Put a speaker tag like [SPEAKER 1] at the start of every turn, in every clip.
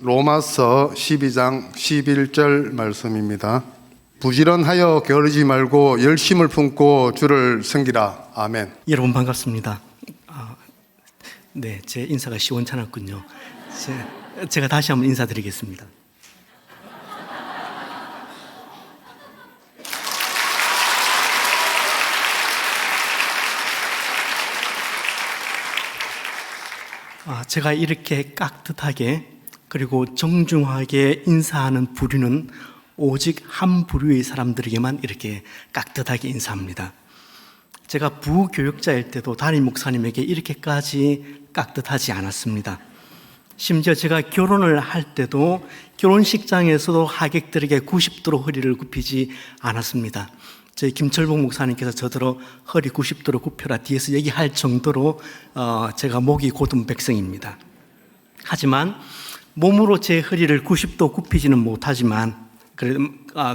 [SPEAKER 1] 로마서 12장 11절 말씀입니다. 부지런하여 게으르지 말고 열심을 품고 주를 섬기라. 아멘.
[SPEAKER 2] 여러분 반갑습니다. 제 인사가 시원찮았군요. 제가 다시 한번 인사드리겠습니다. 제가 이렇게 깍듯하게 그리고 정중하게 인사하는 부류는 오직 한 부류의 사람들에게만 이렇게 깍듯하게 인사합니다. 제가 부교육자일 때도 담임 목사님에게 이렇게까지 깍듯하지 않았습니다. 심지어 제가 결혼을 할 때도 결혼식장에서도 하객들에게 90도로 허리를 굽히지 않았습니다. 저희 김철봉 목사님께서 저더러 허리 90도로 굽혀라 뒤에서 얘기할 정도로 제가 목이 곧은 백성입니다. 하지만 몸으로 제 허리를 90도 굽히지는 못하지만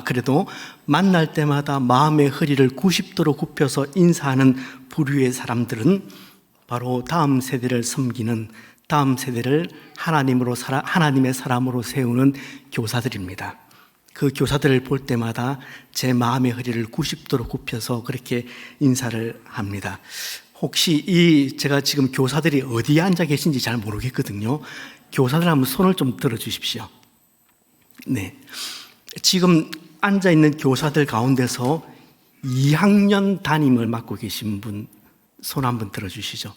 [SPEAKER 2] 그래도 만날 때마다 마음의 허리를 90도로 굽혀서 인사하는 부류의 사람들은 바로 다음 세대를 섬기는, 다음 세대를 하나님의 사람으로 세우는 교사들입니다. 그 교사들을 볼 때마다 제 마음의 허리를 90도로 굽혀서 그렇게 인사를 합니다. 혹시 제가 지금 교사들이 어디에 앉아 계신지 잘 모르겠거든요. 교사들 한번 손을 좀 들어 주십시오. 네. 지금 앉아 있는 교사들 가운데서 2학년 담임을 맡고 계신 분 손 한번 들어 주시죠.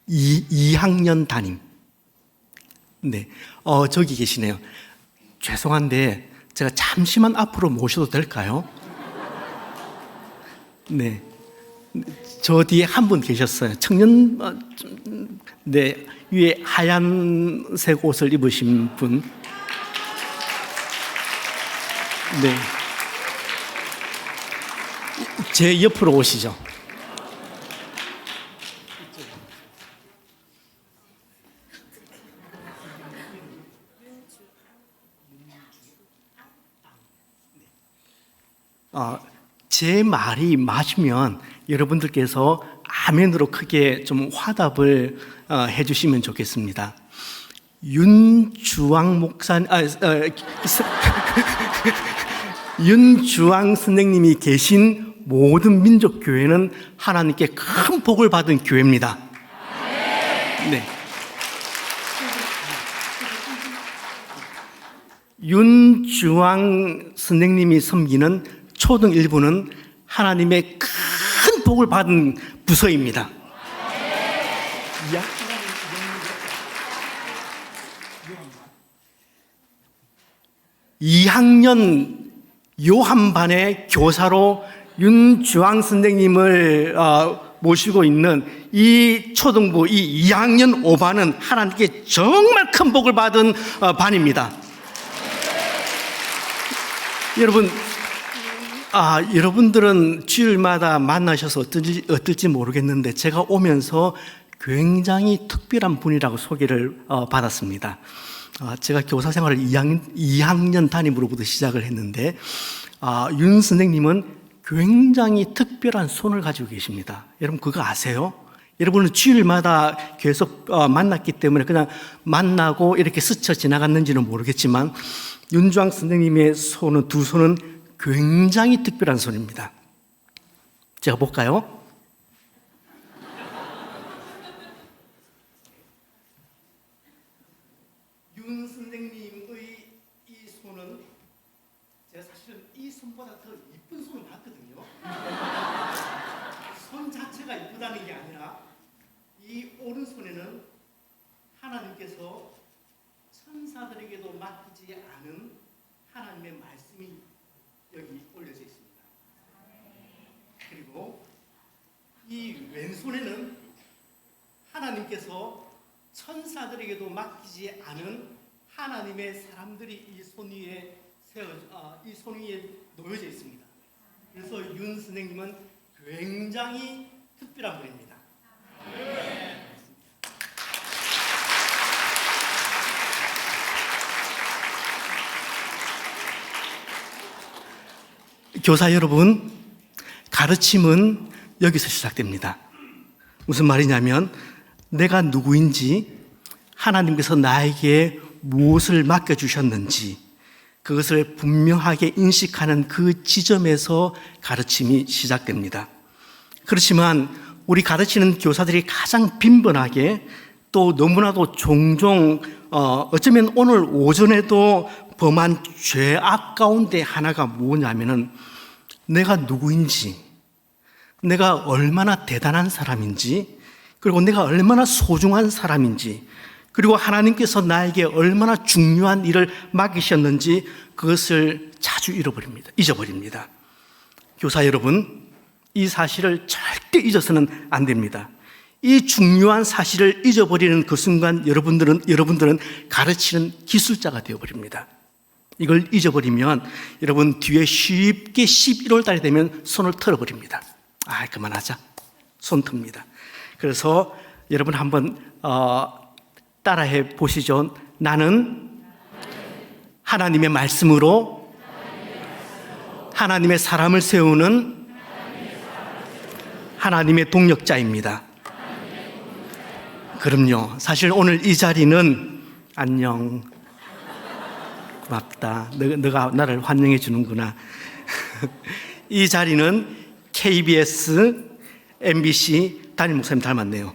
[SPEAKER 2] 2학년 담임. 네. 저기 계시네요. 죄송한데 제가 잠시만 앞으로 모셔도 될까요? 네. 저 뒤에 한 분 계셨어요. 청년, 네. 위에 하얀색 옷을 입으신 분. 네. 제 옆으로 오시죠. 제 말이 맞으면 여러분들께서 아멘으로 크게 좀 화답을 해주시면 좋겠습니다. 윤주왕 목사님, 윤주왕 선생님이 계신 모든 민족교회는 하나님께 큰 복을 받은 교회입니다. 네. 윤주왕 선생님이 섬기는 초등 1부는 하나님의 큰 복을 받은 부서입니다. 2학년 요한반의 교사로 윤주왕 선생님을 모시고 있는 이 초등부, 이 2학년 5반은 하나님께 정말 큰 복을 받은 반입니다. 여러분들은 주일마다 만나셔서 어떨지 모르겠는데 제가 오면서 굉장히 특별한 분이라고 소개를 받았습니다. 제가 교사 생활을 2학년 담임으로부터 시작을 했는데 윤 선생님은 굉장히 특별한 손을 가지고 계십니다. 여러분 그거 아세요? 여러분은 주일마다 계속 만났기 때문에 그냥 만나고 이렇게 스쳐 지나갔는지는 모르겠지만 윤주왕 선생님의 손은 두 손은 굉장히 특별한 손입니다. 제가 볼까요? 윤 선생님의 이 손은 제가 사실은 이 손보다 더 이쁜 손을 봤거든요. 손 자체가 이쁘다는 게 아니라 이 오른손에는 하나님께서 천사들에게도 맡기지 않은 하나님의 말씀이 여기 올려져 있습니다. 그리고 이 왼손에는 하나님께서 천사들에게도 맡기지 않은 하나님의 사람들이 이 손 위에 놓여져 있습니다. 그래서 윤 선생님은 굉장히 특별한 분입니다. 교사 여러분, 가르침은 여기서 시작됩니다. 무슨 말이냐면 내가 누구인지 하나님께서 나에게 무엇을 맡겨주셨는지 그것을 분명하게 인식하는 그 지점에서 가르침이 시작됩니다. 그렇지만 우리 가르치는 교사들이 가장 빈번하게 또 너무나도 종종 어쩌면 오늘 오전에도 범한 죄악 가운데 하나가 뭐냐면은 내가 누구인지, 내가 얼마나 대단한 사람인지, 그리고 내가 얼마나 소중한 사람인지, 그리고 하나님께서 나에게 얼마나 중요한 일을 맡기셨는지 그것을 자주 잊어버립니다. 교사 여러분, 이 사실을 절대 잊어서는 안 됩니다. 이 중요한 사실을 잊어버리는 그 순간 여러분들은 가르치는 기술자가 되어버립니다. 이걸 잊어버리면 여러분 뒤에 쉽게 11월 달이 되면 손을 털어버립니다. 그만하자. 손 틉니다. 그래서 여러분 한번 따라해 보시죠. 나는 하나님의 말씀으로 하나님의 사람을 세우는 하나님의 동력자입니다. 그럼요. 사실 오늘 이 자리는 안녕. 고맙다. 너가 나를 환영해 주는구나. 이 자리는 KBS, MBC, 담임 목사님 닮았네요.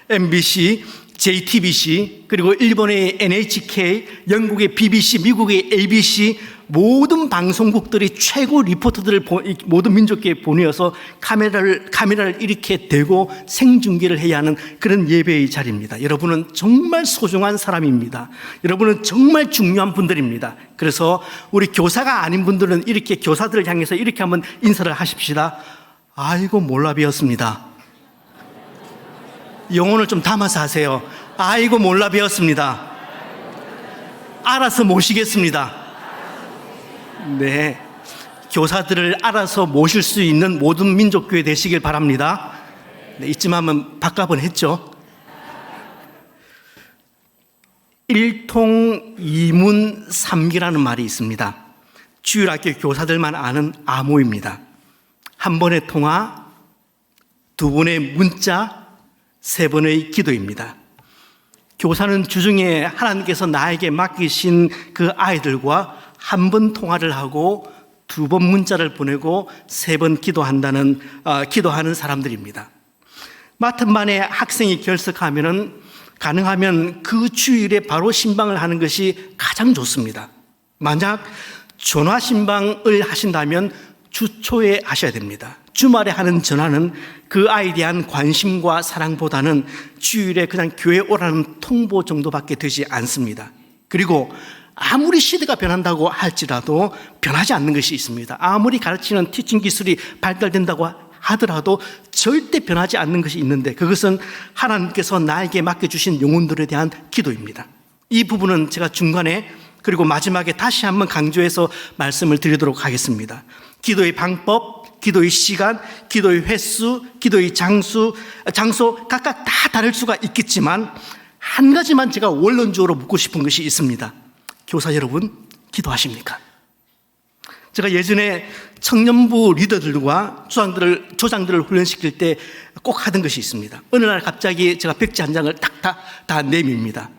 [SPEAKER 2] MBC, JTBC, 그리고 일본의 NHK, 영국의 BBC, 미국의 ABC 모든 방송국들이 최고 리포터들을 모든 민족계에 보내어서 카메라를 이렇게 대고 생중계를 해야 하는 그런 예배의 자리입니다. 여러분은 정말 소중한 사람입니다. 여러분은 정말 중요한 분들입니다. 그래서 우리 교사가 아닌 분들은 이렇게 교사들을 향해서 이렇게 한번 인사를 하십시다. 아이고 몰라 배웠습니다. 영혼을 좀 담아서 하세요. 아이고 몰라 배웠습니다. 알아서 모시겠습니다. 네, 교사들을 알아서 모실 수 있는 모든 민족교회 되시길 바랍니다. 네, 이쯤 하면 밥값은 했죠. 일통이문삼기라는 말이 있습니다. 주일학교 교사들만 아는 암호입니다. 한 번의 통화, 두 번의 문자, 세 번의 기도입니다. 교사는 주중에 하나님께서 나에게 맡기신 그 아이들과 한 번 통화를 하고 두 번 문자를 보내고 세 번 기도하는 사람들입니다. 맡은 반에 학생이 결석하면은 가능하면 그 주일에 바로 신방을 하는 것이 가장 좋습니다. 만약 전화 신방을 하신다면 주 초에 하셔야 됩니다. 주말에 하는 전화는 그 아이에 대한 관심과 사랑보다는 주일에 그냥 교회 오라는 통보 정도밖에 되지 않습니다. 그리고 아무리 시대가 변한다고 할지라도 변하지 않는 것이 있습니다. 아무리 가르치는 티칭 기술이 발달된다고 하더라도 절대 변하지 않는 것이 있는데 그것은 하나님께서 나에게 맡겨주신 영혼들에 대한 기도입니다. 이 부분은 제가 중간에 그리고 마지막에 다시 한번 강조해서 말씀을 드리도록 하겠습니다. 기도의 방법, 기도의 시간, 기도의 횟수, 기도의 장소 각각 다 다를 수가 있겠지만 한 가지만 제가 원론적으로 묻고 싶은 것이 있습니다. 교사 여러분, 기도하십니까? 제가 예전에 청년부 리더들과 조장들을 훈련시킬 때 꼭 하던 것이 있습니다. 어느 날 갑자기 제가 백지 한 장을 다 내밉니다.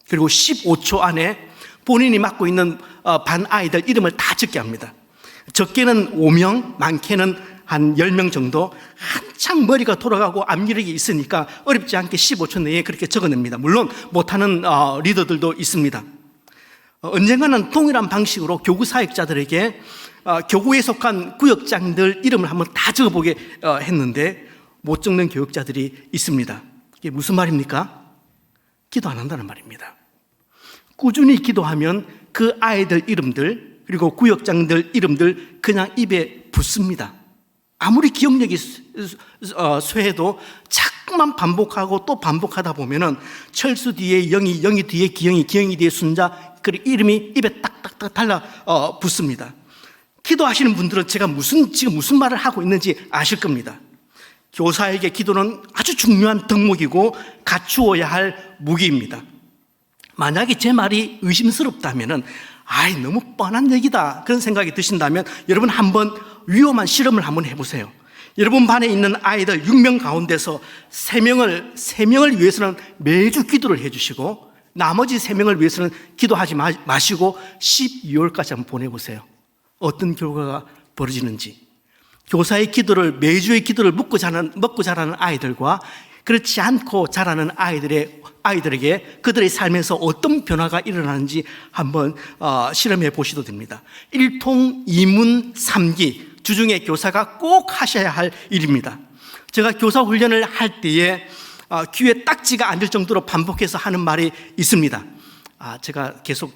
[SPEAKER 2] 그리고 15초 안에 본인이 맡고 있는 반 아이들 이름을 다 적게 합니다. 적게는 5명, 많게는 한 10명 정도. 한창 머리가 돌아가고 앞니력이 있으니까 어렵지 않게 15초 내에 그렇게 적어냅니다. 물론 못하는 리더들도 있습니다. 언젠가는 동일한 방식으로 교구 사역자들에게 교구에 속한 구역장들 이름을 한번 다 적어보게 했는데 못 적는 교역자들이 있습니다. 이게 무슨 말입니까? 기도 안 한다는 말입니다. 꾸준히 기도하면 그 아이들 이름들 그리고 구역장들 이름들 그냥 입에 붙습니다. 아무리 기억력이 쇠해도 자꾸만 반복하고 또 반복하다 보면은 철수 뒤에 영이, 영이 뒤에 기영이, 기영이 뒤에 순자, 그 이름이 입에 딱딱딱 달라 붙습니다. 기도하시는 분들은 제가 지금 무슨 말을 하고 있는지 아실 겁니다. 교사에게 기도는 아주 중요한 덕목이고 갖추어야 할 무기입니다. 만약에 제 말이 의심스럽다면은 너무 뻔한 얘기다 그런 생각이 드신다면 여러분 한번 위험한 실험을 한번 해보세요. 여러분 반에 있는 아이들 6명 가운데서 3명을 위해서는 매주 기도를 해주시고 나머지 3명을 위해서는 기도하지 마시고 12월까지 한번 보내보세요. 어떤 결과가 벌어지는지. 교사의 기도를, 매주의 기도를 먹고 자라는 아이들과 그렇지 않고 자라는 아이들에게 그들의 삶에서 어떤 변화가 일어나는지 한번 실험해 보셔도 됩니다. 일통, 이문, 삼기, 주중에 교사가 꼭 하셔야 할 일입니다. 제가 교사 훈련을 할 때에 귀에 딱지가 앉을 정도로 반복해서 하는 말이 있습니다. 제가 계속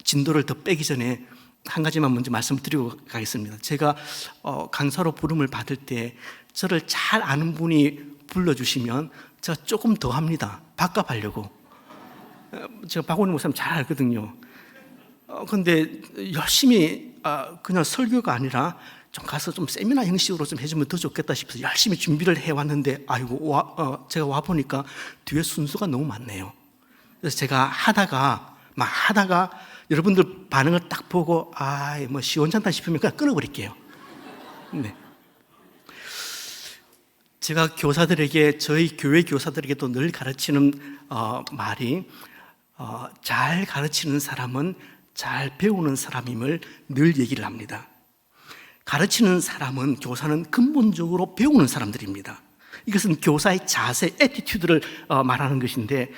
[SPEAKER 2] 진도를 더 빼기 전에 한 가지만 먼저 말씀드리고 가겠습니다. 제가 강사로 부름을 받을 때 저를 잘 아는 분이 불러주시면 제가 조금 더 합니다. 밥값하려고. 제가 박원희 목사님 잘 알거든요. 근데 열심히 그냥 설교가 아니라 좀 가서 좀 세미나 형식으로 좀 해주면 더 좋겠다 싶어서 열심히 준비를 해왔는데 제가 와보니까 뒤에 순서가 너무 많네요. 그래서 제가 하다가 여러분들 반응을 딱 보고 뭐 시원찮다 싶으면 그냥 끊어버릴게요. 네. 제가 교사들에게, 저희 교회 교사들에게도 늘 가르치는 말이 잘 가르치는 사람은 잘 배우는 사람임을 늘 얘기를 합니다. 가르치는 사람은, 교사는 근본적으로 배우는 사람들입니다. 이것은 교사의 자세, 애티튜드를 말하는 것인데,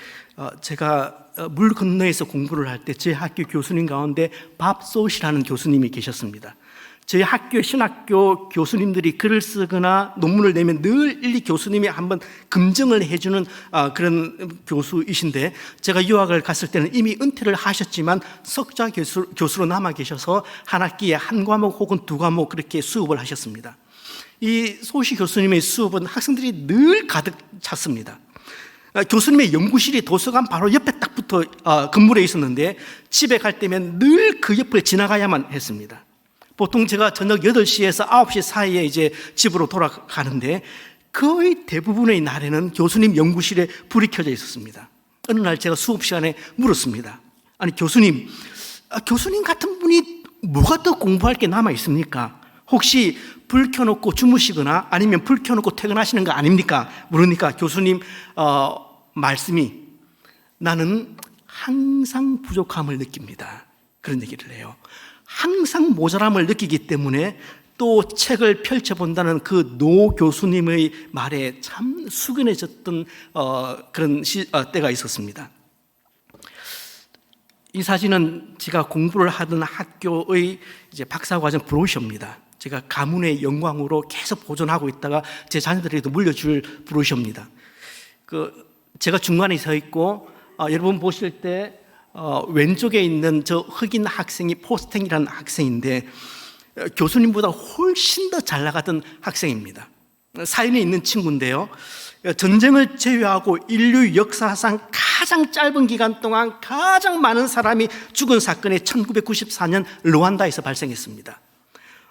[SPEAKER 2] 제가 물 건너에서 공부를 할 때 제 학교 교수님 가운데 밥솥이라는 교수님이 계셨습니다. 저희 학교 신학교 교수님들이 글을 쓰거나 논문을 내면 늘 이 교수님이 한번 검증을 해주는 그런 교수이신데, 제가 유학을 갔을 때는 이미 은퇴를 하셨지만 석좌 교수로 남아 계셔서 한 학기에 한 과목 혹은 2과목 그렇게 수업을 하셨습니다. 이 소시 교수님의 수업은 학생들이 늘 가득 찼습니다. 교수님의 연구실이 도서관 바로 옆에 딱 붙어 건물에 있었는데 집에 갈 때면 늘 그 옆을 지나가야만 했습니다. 보통 제가 저녁 8시에서 9시 사이에 이제 집으로 돌아가는데 거의 대부분의 날에는 교수님 연구실에 불이 켜져 있었습니다. 어느 날 제가 수업 시간에 물었습니다. 아니 교수님 같은 분이 뭐가 더 공부할 게 남아 있습니까? 혹시 불 켜놓고 주무시거나 아니면 불 켜놓고 퇴근하시는 거 아닙니까? 물으니까 교수님 말씀이 나는 항상 부족함을 느낍니다. 그런 얘기를 해요. 항상 모자람을 느끼기 때문에 또 책을 펼쳐본다는 그 노 교수님의 말에 참 숙연해졌던 그런 때가 있었습니다. 이 사진은 제가 공부를 하던 학교의 이제 박사과정 브로셔입니다. 제가 가문의 영광으로 계속 보존하고 있다가 제 자녀들에게도 물려줄 브로셔입니다. 제가 중간에 서 있고 여러분 보실 때 왼쪽에 있는 저 흑인 학생이 포스탱이라는 학생인데 교수님보다 훨씬 더 잘 나가던 학생입니다. 사인에 있는 친구인데요. 전쟁을 제외하고 인류 역사상 가장 짧은 기간 동안 가장 많은 사람이 죽은 사건이 1994년 르완다에서 발생했습니다.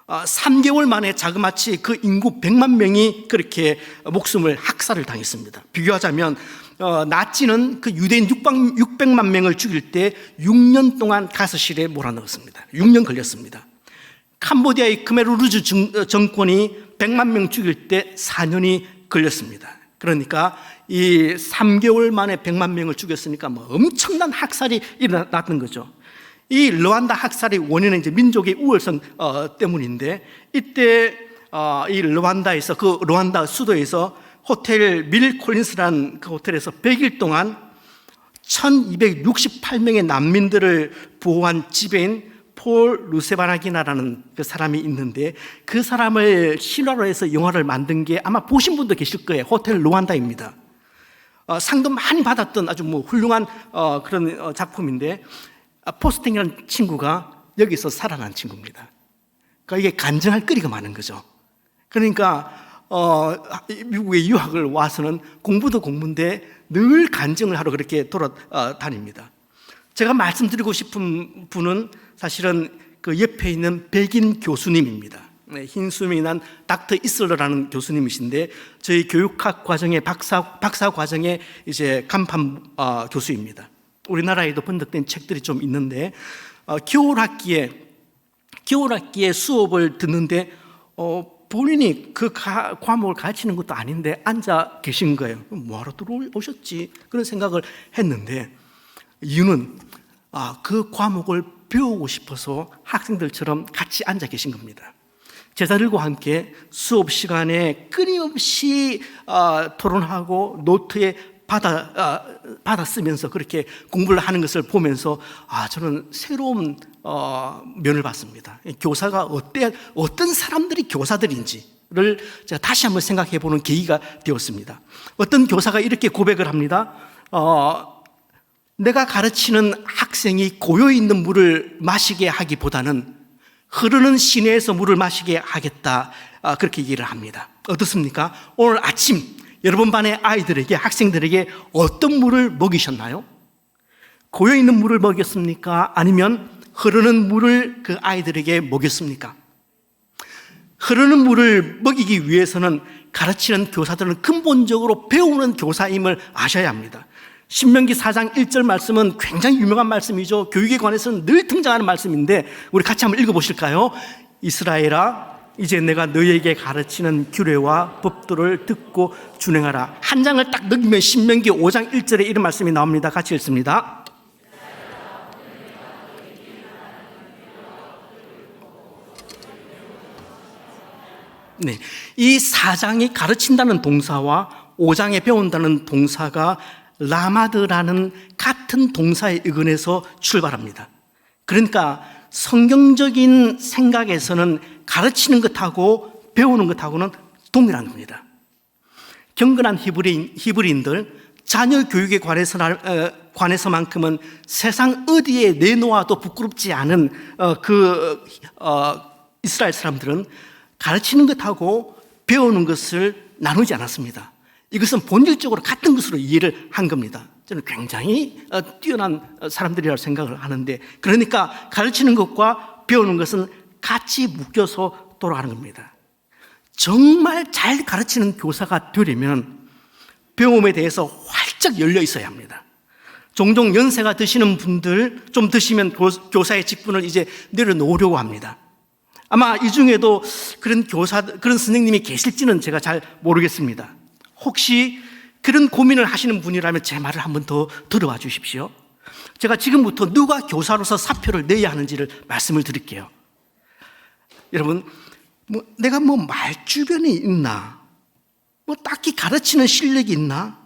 [SPEAKER 2] 3개월 만에 자그마치 그 인구 100만 명이 그렇게 목숨을 학살을 당했습니다. 비교하자면 나치는 그 유대인 600만 명을 죽일 때 6년 동안 가스실에 몰아넣었습니다. 6년 걸렸습니다. 캄보디아의 크메르루즈 정권이 100만 명 죽일 때 4년이 걸렸습니다. 그러니까 이 3개월 만에 100만 명을 죽였으니까 뭐 엄청난 학살이 일어났던 거죠. 이 르완다 학살의 원인은 이제 민족의 우월성 때문인데, 이때 이 르완다에서, 그 르완다 수도에서 호텔 밀 콜린스라는 그 호텔에서 100일 동안 1268명의 난민들을 보호한 지배인 폴 루세바나기나라는 그 사람이 있는데, 그 사람을 실화로 해서 영화를 만든 게 아마 보신 분도 계실 거예요. 호텔 르완다입니다. 상도 많이 받았던 아주 뭐 훌륭한 그런 작품인데, 포스팅이라는 친구가 여기서 살아난 친구입니다. 그러니까 이게 간증할 거리가 많은 거죠. 그러니까 미국에 유학을 와서는 공부도 공부인데 늘 간증을 하러 그렇게 돌아다닙니다. 제가 말씀드리고 싶은 분은 사실은 그 옆에 있는 백인 교수님입니다. 흰 수염이 난 닥터 이슬러라는 교수님이신데 저희 교육학 과정의 박사 과정의 이제 간판 교수입니다. 우리나라에도 번역된 책들이 좀 있는데 겨울 학기에 수업을 듣는데 본인이 그 과목을 가르치는 것도 아닌데 앉아 계신 거예요. 뭐하러 들어오셨지? 그런 생각을 했는데 이유는 그 과목을 배우고 싶어서 학생들처럼 같이 앉아 계신 겁니다. 제자들과 함께 수업 시간에 끊임없이 토론하고 노트에 받아 쓰면서 그렇게 공부를 하는 것을 보면서 저는 새로운 면을 봤습니다. 교사가 어떤 사람들이 교사들인지를 제가 다시 한번 생각해 보는 계기가 되었습니다. 어떤 교사가 이렇게 고백을 합니다. 내가 가르치는 학생이 고요 있는 물을 마시게 하기보다는 흐르는 시내에서 물을 마시게 하겠다, 그렇게 얘기를 합니다. 어떻습니까? 오늘 아침 여러분 반의 아이들에게, 학생들에게 어떤 물을 먹이셨나요? 고여 있는 물을 먹였습니까? 아니면 흐르는 물을 그 아이들에게 먹였습니까? 흐르는 물을 먹이기 위해서는 가르치는 교사들은 근본적으로 배우는 교사임을 아셔야 합니다. 신명기 4장 1절 말씀은 굉장히 유명한 말씀이죠. 교육에 관해서는 늘 등장하는 말씀인데 우리 같이 한번 읽어보실까요? 이스라엘아, 이제 내가 너희에게 가르치는 규례와 법도를 듣고 준행하라. 한 장을 딱 넘기면 신명기 5장 1절에 이런 말씀이 나옵니다. 같이 읽습니다. 네, 이 4장이 가르친다는 동사와 5장에 배운다는 동사가 라마드라는 같은 동사의 의근에서 출발합니다. 그러니까 성경적인 생각에서는 가르치는 것하고 배우는 것하고는 동일한 겁니다. 경건한 히브리인들, 자녀 교육에 관해서만큼은 세상 어디에 내놓아도 부끄럽지 않은 이스라엘 사람들은 가르치는 것하고 배우는 것을 나누지 않았습니다. 이것은 본질적으로 같은 것으로 이해를 한 겁니다. 저는 굉장히 뛰어난 사람들이라고 생각을 하는데, 그러니까 가르치는 것과 배우는 것은 같이 묶여서 돌아가는 겁니다. 정말 잘 가르치는 교사가 되려면 배움에 대해서 활짝 열려 있어야 합니다. 종종 연세가 드시는 분들, 좀 드시면 교사의 직분을 이제 내려놓으려고 합니다. 아마 이 중에도 그런 선생님이 계실지는 제가 잘 모르겠습니다. 혹시 그런 고민을 하시는 분이라면 제 말을 한번 더 들어봐 주십시오. 제가 지금부터 누가 교사로서 사표를 내야 하는지를 말씀을 드릴게요. 여러분, 내가 말주변이 있나? 딱히 가르치는 실력이 있나?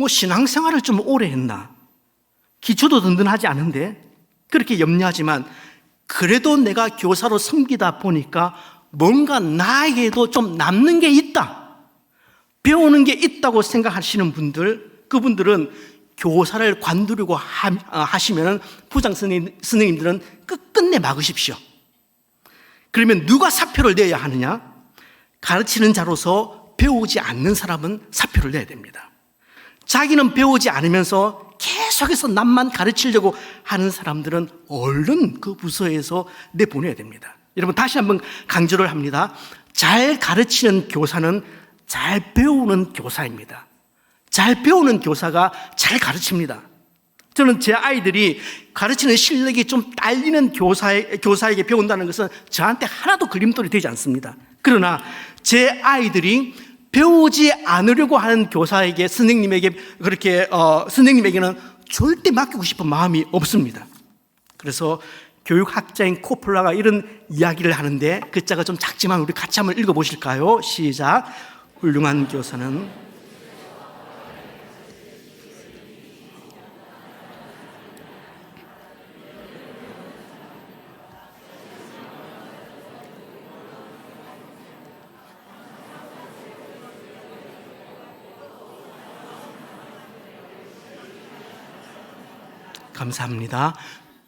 [SPEAKER 2] 신앙생활을 좀 오래 했나? 기초도 든든하지 않은데 그렇게 염려하지만 그래도 내가 교사로 섬기다 보니까 뭔가 나에게도 좀 남는 게 있다, 배우는 게 있다고 생각하시는 분들, 그분들은 교사를 관두려고 하시면 부장 선생님들은 끝끝내 막으십시오. 그러면 누가 사표를 내야 하느냐? 가르치는 자로서 배우지 않는 사람은 사표를 내야 됩니다. 자기는 배우지 않으면서 계속해서 남만 가르치려고 하는 사람들은 얼른 그 부서에서 내보내야 됩니다. 여러분, 다시 한번 강조를 합니다. 잘 가르치는 교사는 잘 배우는 교사입니다. 잘 배우는 교사가 잘 가르칩니다. 저는 제 아이들이 가르치는 실력이 좀 딸리는 교사에게 배운다는 것은 저한테 하나도 걸림돌이 되지 않습니다. 그러나 제 아이들이 배우지 않으려고 하는 교사에게, 선생님에게는 절대 맡기고 싶은 마음이 없습니다. 그래서 교육학자인 코플라가 이런 이야기를 하는데, 글자가 좀 작지만 우리 같이 한번 읽어보실까요? 시작. 훌륭한 교사는 감사합니다.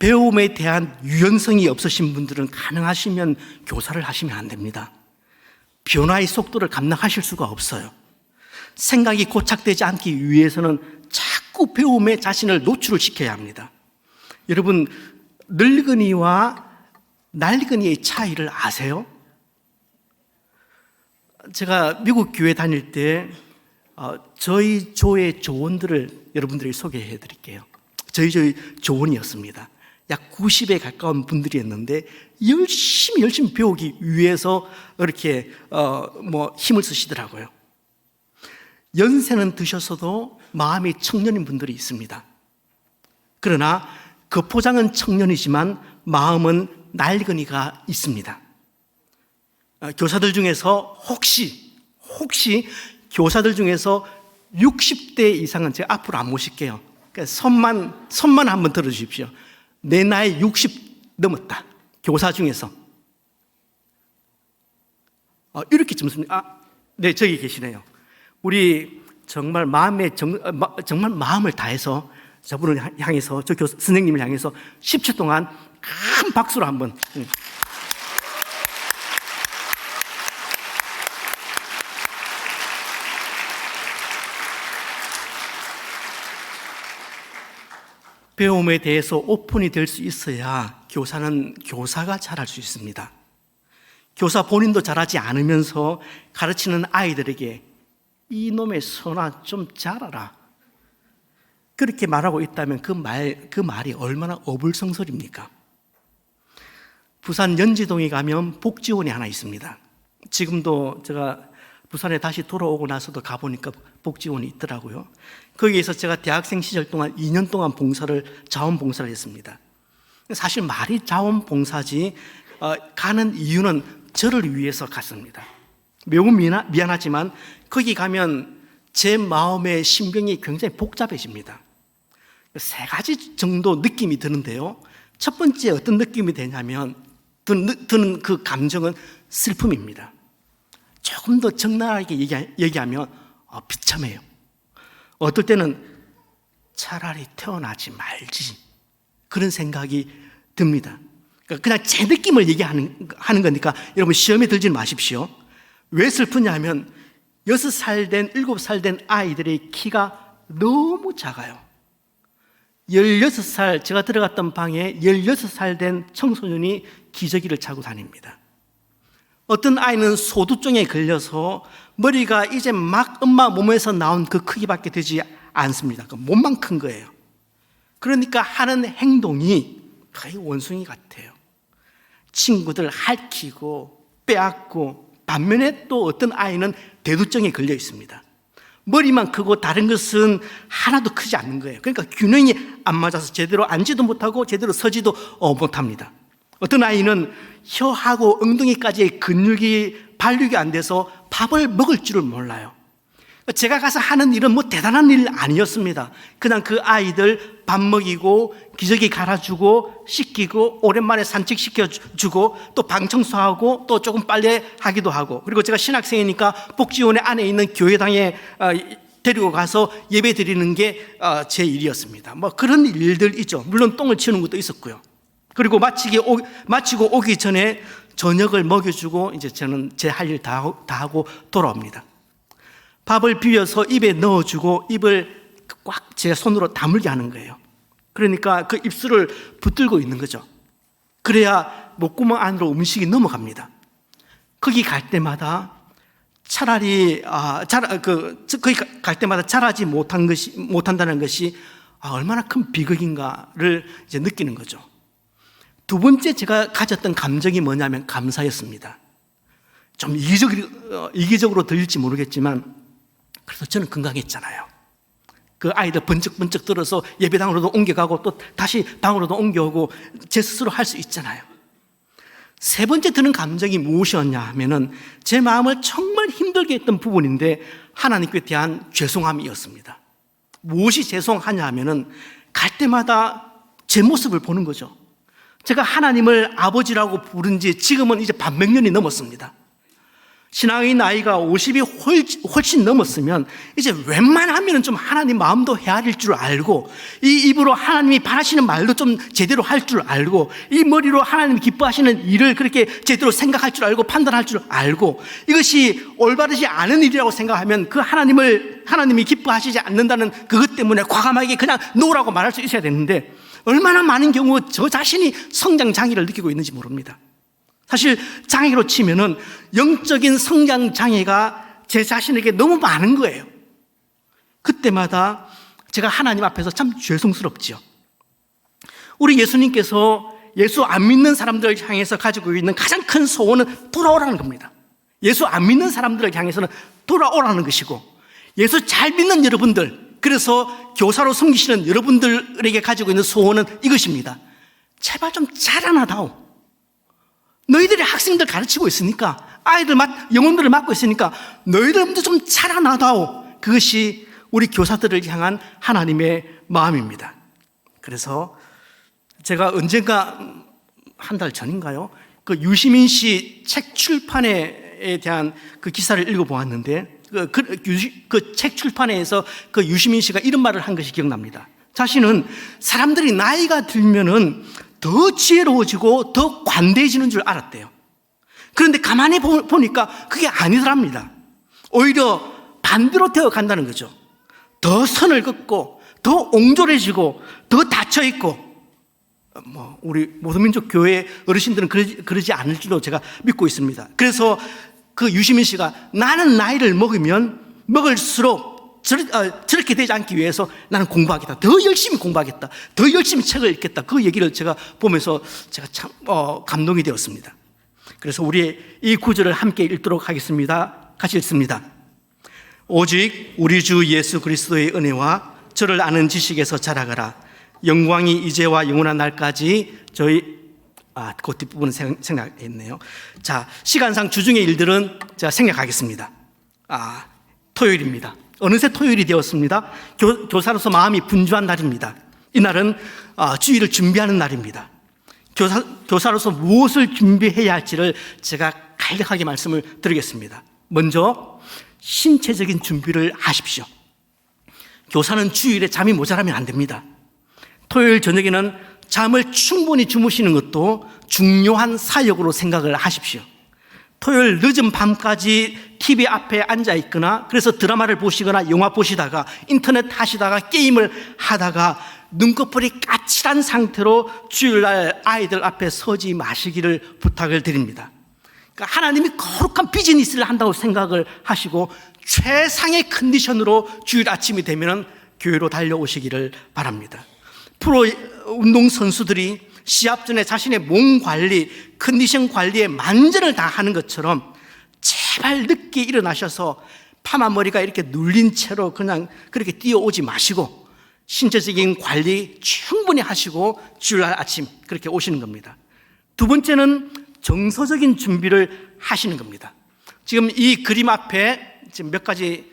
[SPEAKER 2] 배움에 대한 유연성이 없으신 분들은 가능하시면 교사를 하시면 안 됩니다. 변화의 속도를 감당하실 수가 없어요. 생각이 고착되지 않기 위해서는 자꾸 배움에 자신을 노출을 시켜야 합니다. 여러분, 늙은이와 낡은이의 차이를 아세요? 제가 미국 교회 다닐 때 저희 조의 조원들을 여러분들에게 소개해 드릴게요. 저희 조원이었습니다. 약 90에 가까운 분들이었는데 열심히 배우기 위해서 이렇게 힘을 쓰시더라고요. 연세는 드셔서도 마음이 청년인 분들이 있습니다. 그러나 그 포장은 청년이지만 마음은 낡은이가 있습니다. 교사들 중에서 혹시 교사들 중에서 60대 이상은 제가 앞으로 안 모실게요. 그러니까 손만 한번 들어주십시오. 내 나이 60 넘었다. 교사 중에서. 이렇게 쯤습니다. 네, 저기 계시네요. 우리 정말 정말 마음을 다해서 저분을 향해서, 저 선생님을 향해서 10초 동안 큰 박수로 한번. 배움에 대해서 오픈이 될 수 있어야 교사는 교사가 잘할 수 있습니다. 교사 본인도 잘하지 않으면서 가르치는 아이들에게 이놈의 손아 좀 잘하라, 그렇게 말하고 있다면 그 말이 얼마나 어불성설입니까? 부산 연지동에 가면 복지원이 하나 있습니다. 지금도 제가 부산에 다시 돌아오고 나서도 가보니까 복지원이 있더라고요. 거기에서 제가 대학생 시절 동안 2년 동안 자원봉사를 했습니다. 사실 말이 자원봉사지, 가는 이유는 저를 위해서 갔습니다. 매우 미안하지만 거기 가면 제 마음의 심경이 굉장히 복잡해집니다. 세 가지 정도 느낌이 드는데요. 첫 번째 어떤 느낌이 되냐면, 드는 그 감정은 슬픔입니다. 조금 더 적나라하게 얘기하면 비참해요. 어떨 때는 차라리 태어나지 말지, 그런 생각이 듭니다. 그냥 제 느낌을 얘기하는 거니까 여러분 시험에 들지 마십시오. 왜 슬프냐면 6살 된 7살 된 아이들의 키가 너무 작아요. 16살, 제가 들어갔던 방에 16살 된 청소년이 기저귀를 차고 다닙니다. 어떤 아이는 소두종에 걸려서 머리가 이제 막 엄마 몸에서 나온 그 크기밖에 되지 않습니다. 그 몸만 큰 거예요. 그러니까 하는 행동이 거의 원숭이 같아요. 친구들 핥히고 빼앗고, 반면에 또 어떤 아이는 대두증에 걸려 있습니다. 머리만 크고 다른 것은 하나도 크지 않는 거예요. 그러니까 균형이 안 맞아서 제대로 앉지도 못하고 제대로 서지도 못합니다. 어떤 아이는 혀하고 엉덩이까지의 근육이 발육이 안 돼서 밥을 먹을 줄을 몰라요. 제가 가서 하는 일은 뭐 대단한 일 아니었습니다. 그냥 그 아이들 밥 먹이고 기저귀 갈아주고 씻기고 오랜만에 산책시켜주고 또 방 청소하고 또 조금 빨래 하기도 하고, 그리고 제가 신학생이니까 복지원에 안에 있는 교회당에 데리고 가서 예배 드리는 게 제 일이었습니다. 뭐 그런 일들이죠. 물론 똥을 치우는 것도 있었고요. 그리고 마치고 오기 전에 저녁을 먹여주고 이제 저는 제 할 일 다 하고 돌아옵니다. 밥을 비벼서 입에 넣어주고 입을 꽉 제 손으로 다물게 하는 거예요. 그러니까 그 입술을 붙들고 있는 거죠. 그래야 목구멍 안으로 음식이 넘어갑니다. 거기 갈 때마다 차라리 거기 갈 때마다 자라지 못한다는 것이 얼마나 큰 비극인가를 이제 느끼는 거죠. 두 번째 제가 가졌던 감정이 뭐냐면 감사였습니다. 좀 이기적으로 들릴지 모르겠지만 그래서 저는 건강했잖아요. 그 아이들 번쩍번쩍 들어서 예배당으로도 옮겨가고 또 다시 방으로도 옮겨오고 제 스스로 할 수 있잖아요. 세 번째 드는 감정이 무엇이었냐 하면은 제 마음을 정말 힘들게 했던 부분인데 하나님께 대한 죄송함이었습니다. 무엇이 죄송하냐 하면은 갈 때마다 제 모습을 보는 거죠. 제가 하나님을 아버지라고 부른 지 지금은 이제 반백 년이 넘었습니다. 신앙의 나이가 50이 훨씬 넘었으면 이제 웬만하면 좀 하나님 마음도 헤아릴 줄 알고, 이 입으로 하나님이 바라시는 말도 좀 제대로 할 줄 알고, 이 머리로 하나님이 기뻐하시는 일을 그렇게 제대로 생각할 줄 알고 판단할 줄 알고, 이것이 올바르지 않은 일이라고 생각하면 그 하나님이 기뻐하시지 않는다는 그것 때문에 과감하게 그냥 놓으라고 말할 수 있어야 되는데, 얼마나 많은 경우 저 자신이 성장 장애를 느끼고 있는지 모릅니다. 사실 장애로 치면은 영적인 성장 장애가 제 자신에게 너무 많은 거예요. 그때마다 제가 하나님 앞에서 참 죄송스럽지요. 우리 예수님께서 예수 안 믿는 사람들을 향해서 가지고 있는 가장 큰 소원은 돌아오라는 겁니다. 예수 안 믿는 사람들을 향해서는 돌아오라는 것이고, 예수 잘 믿는 여러분들, 그래서 교사로 섬기시는 여러분들에게 가지고 있는 소원은 이것입니다. 제발 좀 자라나다오. 너희들이 학생들 가르치고 있으니까, 아이들 영혼들을 맡고 있으니까 너희들도 좀 자라나다오. 그것이 우리 교사들을 향한 하나님의 마음입니다. 그래서 제가 언젠가 한 달 전인가요? 그 유시민 씨 책 출판에 대한 그 기사를 읽어보았는데 그 책 출판회에서 그 유시민 씨가 이런 말을 한 것이 기억납니다. 자신은 사람들이 나이가 들면은 더 지혜로워지고 더 관대해지는 줄 알았대요. 그런데 가만히 보니까 그게 아니더랍니다. 오히려 반대로 되어 간다는 거죠. 더 선을 긋고 더 옹졸해지고 더 닫혀있고, 우리 모든 민족 교회 어르신들은 그러지 않을지도 제가 믿고 있습니다. 그래서 그 유시민 씨가 나는 나이를 먹으면 먹을수록 저렇게 되지 않기 위해서 나는 공부하겠다. 더 열심히 공부하겠다. 더 열심히 책을 읽겠다. 그 얘기를 제가 보면서 제가 참 감동이 되었습니다. 그래서 우리 이 구절을 함께 읽도록 하겠습니다. 같이 읽습니다. 오직 우리 주 예수 그리스도의 은혜와 저를 아는 지식에서 자라가라. 영광이 이제와 영원한 날까지 그 뒷부분은 생략했네요. 자, 시간상 주중의 일들은 제가 생략하겠습니다. 토요일입니다. 어느새 토요일이 되었습니다. 교사로서 마음이 분주한 날입니다. 이날은 주일을 준비하는 날입니다. 교사로서 무엇을 준비해야 할지를 제가 간략하게 말씀을 드리겠습니다. 먼저 신체적인 준비를 하십시오. 교사는 주일에 잠이 모자라면 안 됩니다. 토요일 저녁에는 잠을 충분히 주무시는 것도 중요한 사역으로 생각을 하십시오. 토요일 늦은 밤까지 TV 앞에 앉아 있거나, 그래서 드라마를 보시거나 영화 보시다가 인터넷 하시다가 게임을 하다가 눈꺼풀이 까칠한 상태로 주일날 아이들 앞에 서지 마시기를 부탁을 드립니다. 그러니까 하나님이 거룩한 비즈니스를 한다고 생각을 하시고 최상의 컨디션으로 주일 아침이 되면 교회로 달려오시기를 바랍니다. 프로 운동 선수들이 시합 전에 자신의 몸 관리, 컨디션 관리에 만전을 다하는 것처럼 제발 늦게 일어나셔서 파마 머리가 이렇게 눌린 채로 그냥 그렇게 뛰어오지 마시고 신체적인 관리 충분히 하시고 주일날 아침 그렇게 오시는 겁니다. 두 번째는 정서적인 준비를 하시는 겁니다. 지금 이 그림 앞에 지금 몇 가지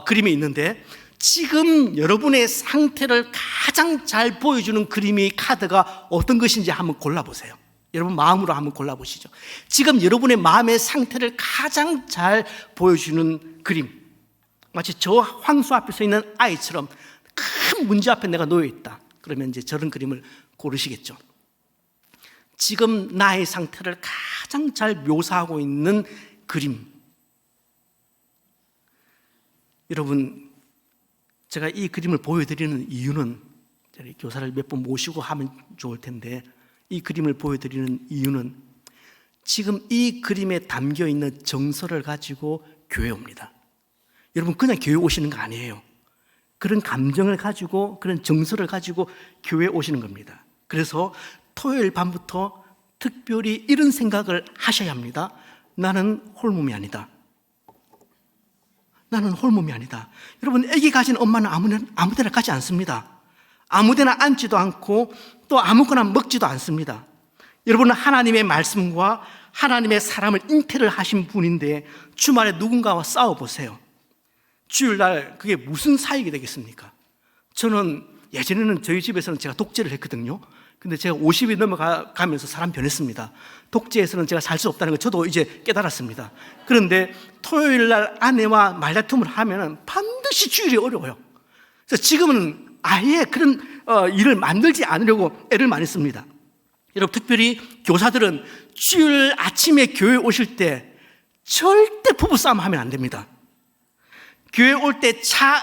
[SPEAKER 2] 그림이 있는데, 지금 여러분의 상태를 가장 잘 보여주는 그림이 카드가 어떤 것인지 한번 골라보세요. 여러분 마음으로 한번 골라보시죠. 지금 여러분의 마음의 상태를 가장 잘 보여주는 그림, 마치 저 황소 앞에 서 있는 아이처럼 큰 문제 앞에 내가 놓여 있다. 그러면 이제 저런 그림을 고르시겠죠. 지금 나의 상태를 가장 잘 묘사하고 있는 그림. 여러분, 제가 이 그림을 보여드리는 이유는, 교사를 몇 번 모시고 하면 좋을 텐데, 이 그림을 보여드리는 이유는 지금 이 그림에 담겨있는 정서를 가지고 교회에 옵니다. 여러분 그냥 교회 오시는 거 아니에요. 그런 감정을 가지고, 그런 정서를 가지고 교회에 오시는 겁니다. 그래서 토요일 밤부터 특별히 이런 생각을 하셔야 합니다. 나는 홀몸이 아니다. 나는 홀몸이 아니다. 여러분, 아기 가진 엄마는 아무데나 가지 않습니다. 아무데나 앉지도 않고 또 아무거나 먹지도 않습니다. 여러분은 하나님의 말씀과 하나님의 사람을 잉태를 하신 분인데 주말에 누군가와 싸워보세요. 주일날 그게 무슨 사역이 되겠습니까? 저는 예전에는 저희 집에서는 제가 독재를 했거든요. 근데 제가 50이 넘어가면서 사람 변했습니다. 독재에서는 제가 살 수 없다는 걸 저도 이제 깨달았습니다. 그런데 토요일날 아내와 말다툼을 하면 반드시 주일이 어려워요. 그래서 지금은 아예 그런 일을 만들지 않으려고 애를 많이 씁니다. 여러분, 특별히 교사들은 주일 아침에 교회 오실 때 절대 부부싸움 하면 안 됩니다. 교회 올 때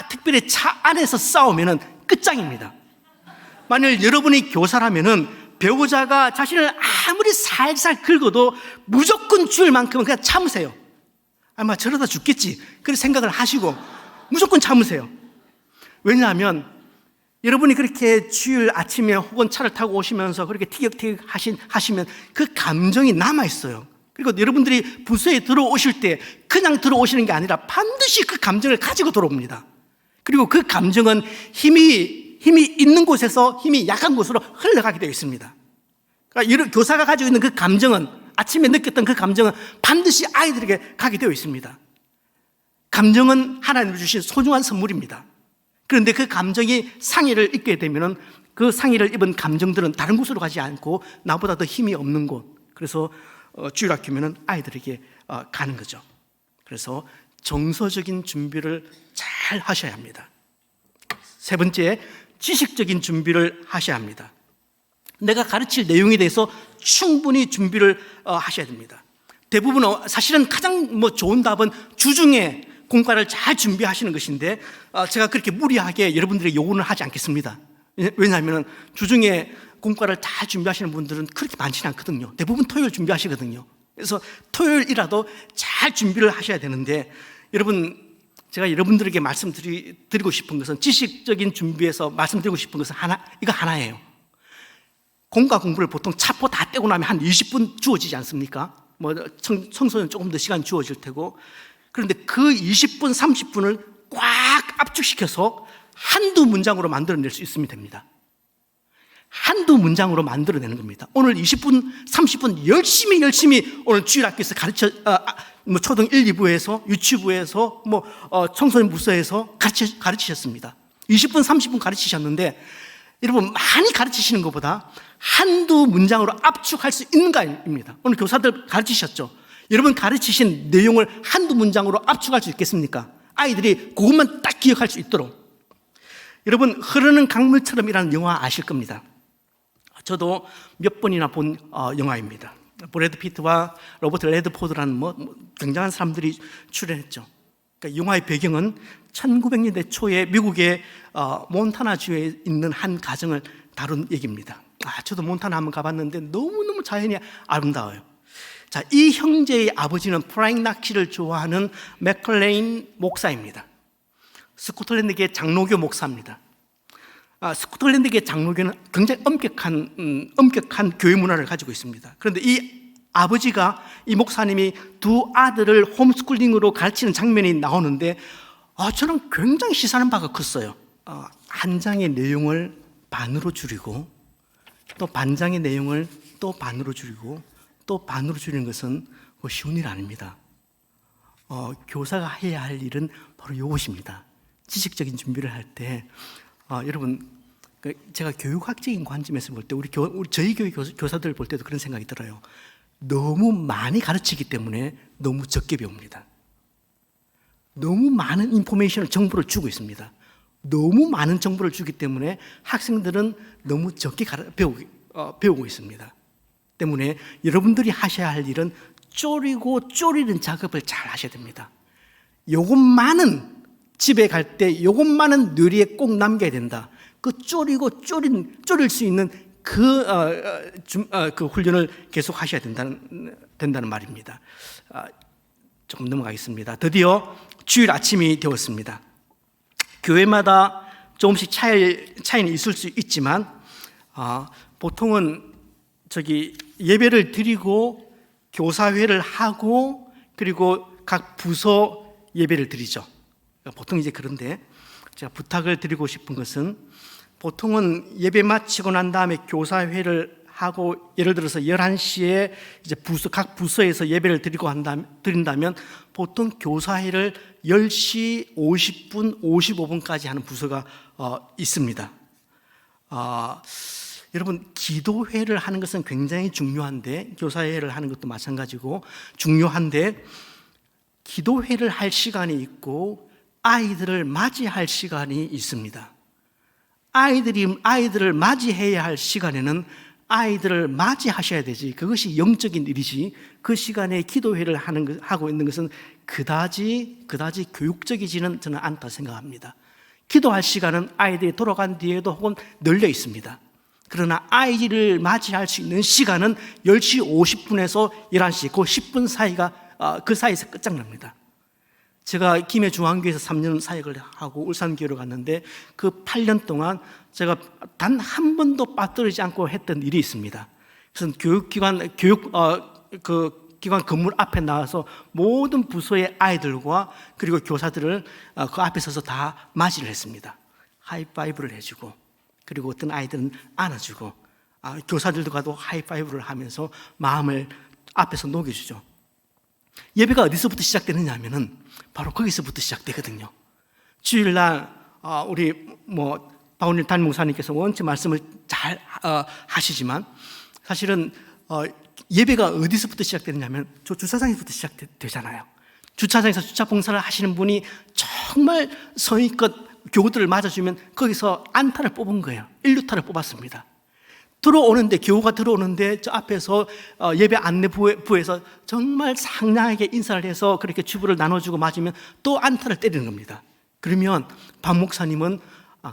[SPEAKER 2] 특별히 차 안에서 싸우면 끝장입니다. 만일 여러분이 교사라면은 배우자가 자신을 아무리 살살 긁어도 무조건 주일만큼은 그냥 참으세요. 아마 저러다 죽겠지, 그런 생각을 하시고 무조건 참으세요. 왜냐하면 여러분이 그렇게 주일 아침에 혹은 차를 타고 오시면서 그렇게 티격태격 하시면 그 감정이 남아있어요. 그리고 여러분들이 부서에 들어오실 때 그냥 들어오시는 게 아니라 반드시 그 감정을 가지고 들어옵니다. 그리고 그 감정은 힘이 있는 곳에서 힘이 약한 곳으로 흘러가게 되어 있습니다. 그러니까 교사가 가지고 있는 그 감정은, 아침에 느꼈던 그 감정은 반드시 아이들에게 가게 되어 있습니다. 감정은 하나님이 주신 소중한 선물입니다. 그런데 그 감정이 상해를 입게 되면 그 상해를 입은 감정들은 다른 곳으로 가지 않고 나보다 더 힘이 없는 곳, 그래서 주일학교면 아이들에게 가는 거죠. 그래서 정서적인 준비를 잘 하셔야 합니다. 세 번째, 지식적인 준비를 하셔야 합니다. 내가 가르칠 내용에 대해서 충분히 준비를 하셔야 됩니다. 대부분 사실은 가장 좋은 답은 주중에 공과를 잘 준비하시는 것인데, 제가 그렇게 무리하게 여러분들에게 요구는 하지 않겠습니다. 왜냐하면 주중에 공과를 잘 준비하시는 분들은 그렇게 많지는 않거든요. 대부분 토요일 준비하시거든요. 그래서 토요일이라도 잘 준비를 하셔야 되는데, 여러분, 제가 여러분들에게 말씀드리고 싶은 것은, 지식적인 준비에서 말씀드리고 싶은 것은 이거 하나예요. 공과 공부를 보통 차포 다 떼고 나면 한 20분 주어지지 않습니까? 청소년 조금 더 시간 주어질 테고. 그런데 그 20분, 30분을 꽉 압축시켜서 한두 문장으로 만들어낼 수 있으면 됩니다. 한두 문장으로 만들어내는 겁니다. 오늘 20분, 30분 열심히 오늘 주일학교에서 초등 1, 2부에서, 유치부에서, 청소년 부서에서 가르치셨습니다. 20분, 30분 가르치셨는데, 여러분, 많이 가르치시는 것보다 한두 문장으로 압축할 수 있는가입니다. 오늘 교사들 가르치셨죠? 여러분 가르치신 내용을 한두 문장으로 압축할 수 있겠습니까? 아이들이 그것만 딱 기억할 수 있도록. 여러분, 흐르는 강물처럼이라는 영화 아실 겁니다. 저도 몇 번이나 본 영화입니다. 브래드 피트와 로버트 레드포드라는 굉장한 사람들이 출연했죠. 그러니까 영화의 배경은 1900년대 초에 미국의 몬타나주에 있는 한 가정을 다룬 얘기입니다. 저도 몬타나 한번 가봤는데 너무너무 자연이 아름다워요. 자, 이 형제의 아버지는 프라잉 낚시를 좋아하는 맥클레인 목사입니다. 스코틀랜드계 장로교 목사입니다. 스코틀랜드계 장로교는 굉장히 엄격한 교회 문화를 가지고 있습니다. 그런데 이 아버지가, 이 목사님이 두 아들을 홈스쿨링으로 가르치는 장면이 나오는데, 저는 굉장히 시사하는 바가 컸어요. 한 장의 내용을 반으로 줄이고, 또 반장의 내용을 또 반으로 줄이고, 또 반으로 줄이는 것은 쉬운 일 아닙니다. 교사가 해야 할 일은 바로 이것입니다. 지식적인 준비를 할 때, 여러분, 제가 교육학적인 관점에서 볼 때, 저희 교회 교사들 볼 때도 그런 생각이 들어요. 너무 많이 가르치기 때문에 너무 적게 배웁니다. 너무 많은 정보를 주고 있습니다. 너무 많은 정보를 주기 때문에 학생들은 너무 적게 배우고 있습니다. 때문에 여러분들이 하셔야 할 일은 줄이는 작업을 잘 하셔야 됩니다. 요것만은 집에 갈 때 요것만은 뇌리에 꼭 남겨야 된다. 그 줄일 수 있는 그 훈련을 계속 하셔야 된다는 말입니다. 조금 넘어가겠습니다. 드디어 주일 아침이 되었습니다. 교회마다 조금씩 차이는 있을 수 있지만, 보통은 예배를 드리고 교사회를 하고 그리고 각 부서 예배를 드리죠. 보통 그런데 제가 부탁을 드리고 싶은 것은, 보통은 예배 마치고 난 다음에 교사회를 하고, 예를 들어서 11시에 각 부서에서 예배를 드린다면 보통 교사회를 10시 50분, 55분까지 하는 부서가 있습니다. 여러분, 기도회를 하는 것은 굉장히 중요한데, 교사회를 하는 것도 마찬가지고 중요한데, 기도회를 할 시간이 있고 아이들을 맞이할 시간이 있습니다. 아이들을 맞이해야 할 시간에는 아이들을 맞이하셔야 되지, 그것이 영적인 일이지, 그 시간에 기도회를 하고 있는 것은 그다지 교육적이지는 저는 않다 생각합니다. 기도할 시간은 아이들이 돌아간 뒤에도 혹은 널려 있습니다. 그러나 아이를 맞이할 수 있는 시간은 10시 50분에서 11시, 그 10분 사이가, 그 사이에서 끝장납니다. 제가 김해 중앙교회에서 3년 사역을 하고 울산교회로 갔는데, 그 8년 동안 제가 단 한 번도 빠뜨리지 않고 했던 일이 있습니다. 그래서 기관 건물 앞에 나와서 모든 부서의 아이들과 그리고 교사들을 그 앞에 서서 다 맞이를 했습니다. 하이파이브를 해주고, 그리고 어떤 아이들은 안아주고, 교사들도 가도 하이파이브를 하면서 마음을 앞에서 녹여주죠. 예배가 어디서부터 시작되느냐 하면은 바로 거기서부터 시작되거든요. 주일날 우리 박원일 담임 목사님께서 원체 말씀을 잘 하시지만, 사실은 예배가 어디서부터 시작되느냐면 주차장에서부터 시작되잖아요. 주차장에서 주차 봉사를 하시는 분이 정말 성의껏 교우들을 맞아주면 거기서 안타를 뽑은 거예요. 1루타를 뽑았습니다. 교우가 들어오는데 저 앞에서 예배 안내부에서 정말 상냥하게 인사를 해서 그렇게 주부를 나눠주고 맞으면 또 안타를 때리는 겁니다. 그러면 박 목사님은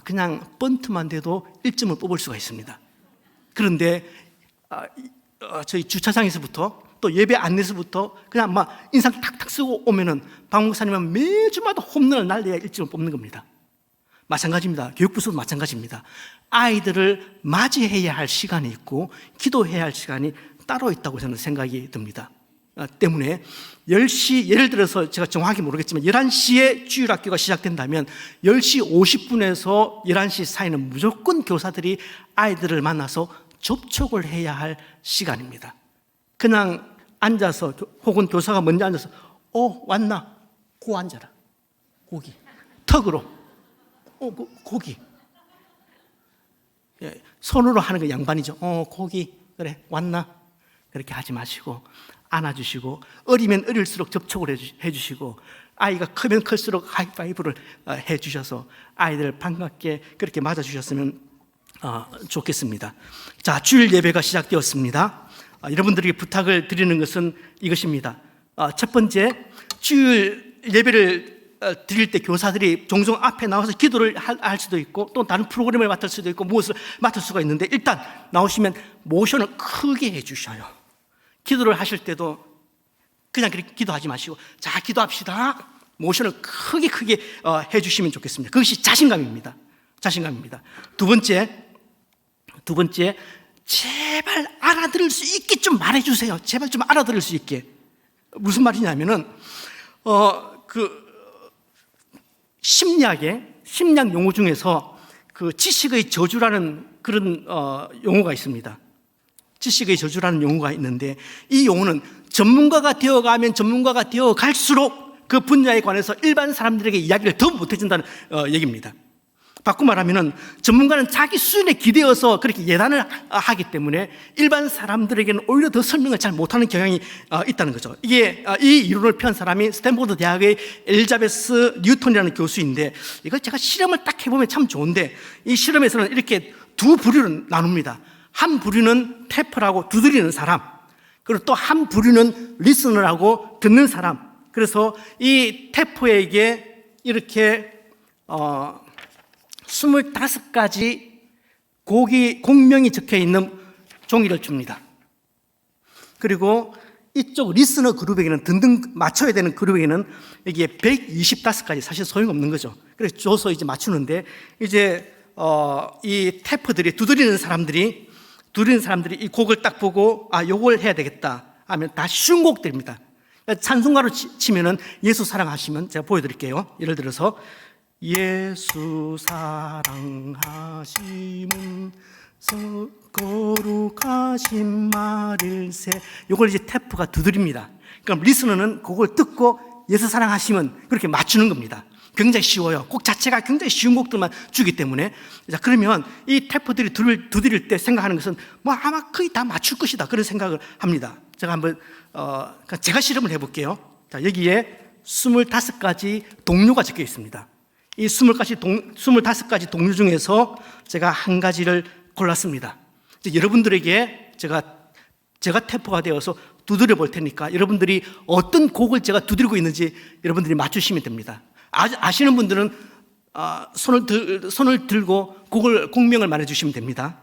[SPEAKER 2] 그냥 번트만 돼도 1점을 뽑을 수가 있습니다. 그런데 저희 주차장에서부터 또 예배 안내서부터 그냥 막 인상 탁탁 쓰고 오면은 박 목사님은 매주마다 홈런을 날려야 1점을 뽑는 겁니다. 마찬가지입니다. 교육부서도 마찬가지입니다. 아이들을 맞이해야 할 시간이 있고 기도해야 할 시간이 따로 있다고 저는 생각이 듭니다. 때문에 10시, 예를 들어서 제가 정확히 모르겠지만 11시에 주일학교가 시작된다면 10시 50분에서 11시 사이는 무조건 교사들이 아이들을 만나서 접촉을 해야 할 시간입니다. 그냥 앉아서 혹은 교사가 먼저 앉아서 왔나? 고 앉아라. 고기. 턱으로. 고기. 손으로 하는 거 양반이죠. 고기. 그래, 왔나? 그렇게 하지 마시고 안아주시고, 어리면 어릴수록 접촉을 해주시고, 아이가 크면 클수록 하이파이브를 해주셔서 아이들 반갑게 그렇게 맞아주셨으면 좋겠습니다. 자, 주일 예배가 시작되었습니다. 여러분들에게 부탁을 드리는 것은 이것입니다. 첫 번째, 주일 예배를 드릴 때 교사들이 종종 앞에 나와서 기도를 할 수도 있고 또 다른 프로그램을 맡을 수도 있고 무엇을 맡을 수가 있는데, 일단 나오시면 모션을 크게 해주셔요. 기도를 하실 때도 그냥 그렇게 기도하지 마시고, 자, 기도합시다. 모션을 크게 해주시면 좋겠습니다. 그것이 자신감입니다. 두 번째, 제발 알아들을 수 있게 좀 말해주세요. 제발 좀 알아들을 수 있게. 무슨 말이냐면은 심리학 용어 중에서 지식의 저주라는 그런 용어가 있습니다. 지식의 저주라는 용어가 있는데, 이 용어는 전문가가 되어 갈수록 그 분야에 관해서 일반 사람들에게 이야기를 더 못해준다는 얘기입니다. 바꿔 말하면 전문가는 자기 수준에 기대어서 그렇게 예단을 하기 때문에 일반 사람들에게는 오히려 더 설명을 잘 못하는 경향이 있다는 거죠. 이 이론을 편 사람이 스탠포드 대학의 엘리자베스 뉴턴이라는 교수인데, 이걸 제가 실험을 딱 해보면 참 좋은데, 이 실험에서는 이렇게 두 부류를 나눕니다. 한 부류는 태퍼라고 두드리는 사람, 그리고 또 한 부류는 리스너라고 듣는 사람. 그래서 이 태퍼에게 이렇게 25가지 공명이 적혀 있는 종이를 줍니다. 그리고 이쪽 리스너 그룹에게는 등등 맞춰야 되는 그룹에게는 여기에 125가지, 사실 소용없는 거죠. 그래서 줘서 이제 맞추는데, 이제 이 태퍼들이 두드리는 사람들이 이 곡을 딱 보고 요걸 해야 되겠다 하면 다 쉬운 곡들입니다. 찬송가로 치면은 예수 사랑하시면 제가 보여드릴게요. 예를 들어서 예수 사랑하심은 거룩하신 말일세. 이걸 이제 태프가 두드립니다. 그럼 리스너는 그걸 듣고 예수 사랑하심은 그렇게 맞추는 겁니다. 굉장히 쉬워요. 곡 자체가 굉장히 쉬운 곡들만 주기 때문에. 자, 그러면 이 태프들이 두드릴 때 생각하는 것은 아마 거의 다 맞출 것이다, 그런 생각을 합니다. 제가 한번 제가 실험을 해볼게요. 자, 여기에 25가지 동료가 적혀 있습니다. 이 25가지 동료 중에서 제가 한 가지를 골랐습니다. 이제 여러분들에게 제가 태포가 되어서 두드려 볼 테니까 여러분들이 어떤 곡을 제가 두드리고 있는지 여러분들이 맞추시면 됩니다. 아시는 분들은 손을 들고 곡명을 말해주시면 됩니다.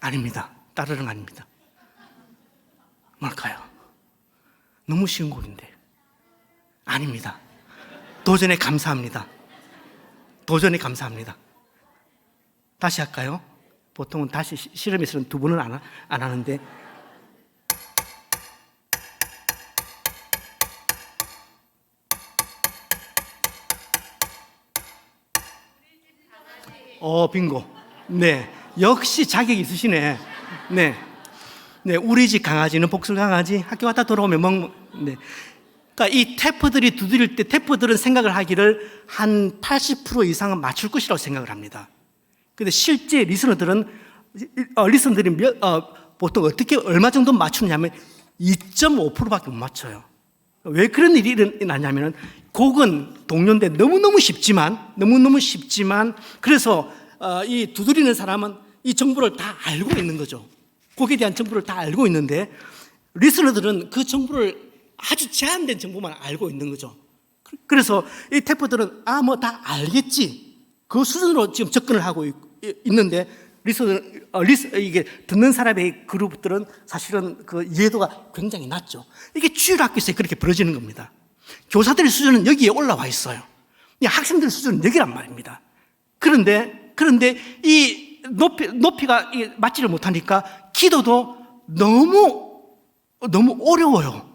[SPEAKER 2] 아닙니다. 따르릉 아닙니다. 뭘까요? 너무 쉬운 곡인데. 아닙니다. 도전에 감사합니다. 도전에 감사합니다. 다시 할까요? 보통은 다시 실험에서는 두 번은 안 하는데. 빙고. 네. 역시 자격이 있으시네. 네. 네. 우리 집 강아지는 복슬 강아지. 학교 갔다 돌아오면 네. 그러니까 이 태퍼들이 두드릴 때 태퍼들은 생각을 하기를 한 80% 이상은 맞출 것이라고 생각을 합니다. 근데 실제 리스너들이 보통 어떻게 얼마 정도 맞추느냐면 2.5%밖에 못 맞춰요. 왜 그런 일이 일어나냐면은 곡은 동료인데 너무너무 쉽지만 그래서 이 두드리는 사람은 이 정보를 다 알고 있는 거죠. 곡에 대한 정보를 다 알고 있는데 리스너들은 그 정보를 아주 제한된 정보만 알고 있는 거죠. 그래서 이 태퍼들은 뭐 다 알겠지 그 수준으로 지금 접근을 하고 있는데 이게 듣는 사람의 그룹들은 사실은 그 이해도가 굉장히 낮죠. 이게 주일 학교에서 그렇게 벌어지는 겁니다. 교사들의 수준은 여기에 올라와 있어요. 학생들의 수준은 여기란 말입니다. 그런데 이 높이가 맞지를 못하니까 기도도 너무 어려워요.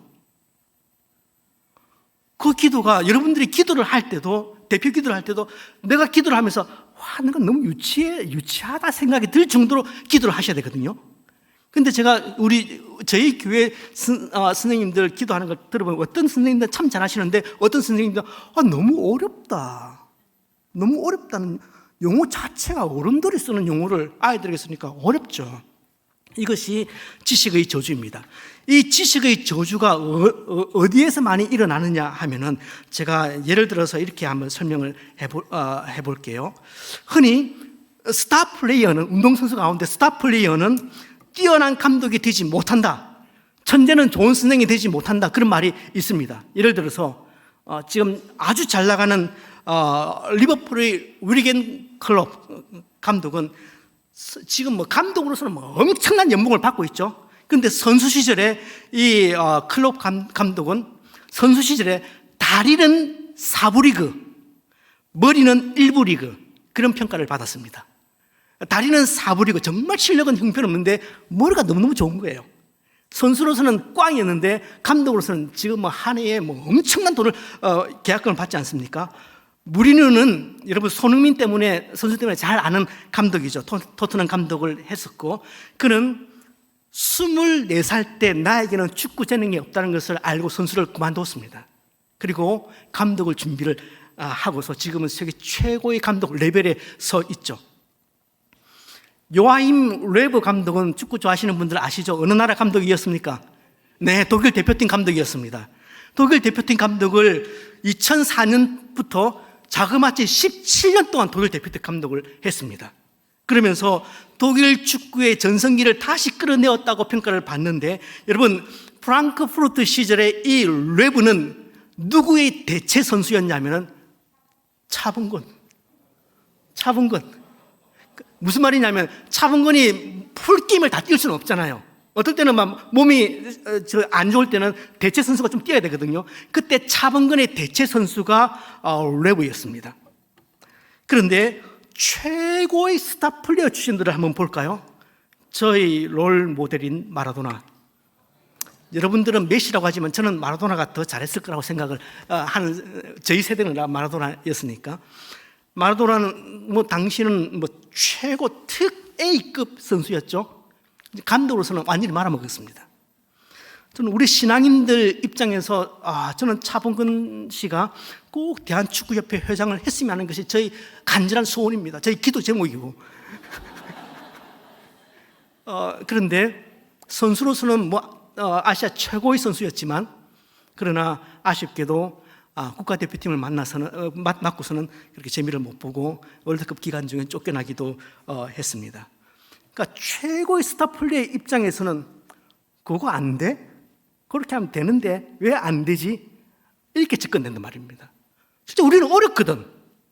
[SPEAKER 2] 그 기도가 여러분들이 기도를 할 때도 대표 기도를 할 때도 내가 기도를 하면서 내가 너무 유치하다 생각이 들 정도로 기도를 하셔야 되거든요. 근데 제가 저희 교회 선생님들 기도하는 걸 들어보면 어떤 선생님들 참 잘하시는데 어떤 선생님들 너무 어렵다. 너무 어렵다는 용어 자체가 어른들이 쓰는 용어를 아이들에게 쓰니까 어렵죠. 이것이 지식의 저주입니다. 이 지식의 저주가 어디에서 많이 일어나느냐 하면은 제가 예를 들어서 이렇게 한번 설명을 해볼게요. 흔히 스타 플레이어는 운동선수 가운데 스타 플레이어는 뛰어난 감독이 되지 못한다. 천재는 좋은 선생이 되지 못한다. 그런 말이 있습니다. 예를 들어서 지금 아주 잘 나가는 리버풀의 위리겐 클럽 감독은 지금 감독으로서는 엄청난 연봉을 받고 있죠. 그런데 선수 시절에 이 클럽 감독은 선수 시절에 다리는 4부 리그, 머리는 1부 리그 그런 평가를 받았습니다. 다리는 4부 리그 정말 실력은 형편없는데 머리가 너무너무 좋은 거예요. 선수로서는 꽝이었는데 감독으로서는 지금 한 해에 엄청난 돈을 계약금을 받지 않습니까? 무리뉴는 여러분 손흥민 때문에 선수 때문에 잘 아는 감독이죠. 토트넘 감독을 했었고 그는 24살 때 나에게는 축구 재능이 없다는 것을 알고 선수를 그만뒀습니다. 그리고 감독을 준비를 하고서 지금은 세계 최고의 감독 레벨에 서 있죠. 요아임 레브 감독은 축구 좋아하시는 분들 아시죠? 어느 나라 감독이었습니까? 네, 독일 대표팀 감독이었습니다. 독일 대표팀 감독을 2004년부터 자그마치 17년 동안 독일 대표팀 감독을 했습니다. 그러면서 독일 축구의 전성기를 다시 끌어내었다고 평가를 받는데 여러분 프랑크푸르트 시절에 이 레브는 누구의 대체 선수였냐면은 차범근. 무슨 말이냐면 차범근이 풀게임을 다 뛸 수는 없잖아요. 어떨 때는 몸이 안 좋을 때는 대체 선수가 좀 뛰어야 되거든요. 그때 차범근의 대체 선수가 레브였습니다. 그런데 최고의 스타 플레이어 출신들을 한번 볼까요? 저희 롤 모델인 마라도나. 여러분들은 메시라고 하지만 저는 마라도나가 더 잘했을 거라고 생각을 하는 저희 세대는 마라도나였으니까. 마라도나는 당시는 최고 특 A급 선수였죠. 감독으로서는 완전히 말아먹었습니다. 저는 우리 신앙인들 입장에서 저는 차범근 씨가 꼭 대한축구협회 회장을 했으면 하는 것이 저희 간절한 소원입니다. 저희 기도 제목이고. 그런데 선수로서는 아시아 최고의 선수였지만 그러나 아쉽게도 국가대표팀을 맡고서는 그렇게 재미를 못 보고 월드컵 기간 중에 쫓겨나기도 했습니다. 그러니까 최고의 스타 플레이의 입장에서는 그거 안 돼? 그렇게 하면 되는데 왜 안 되지? 이렇게 접근된단 말입니다. 진짜 우리는 어렵거든.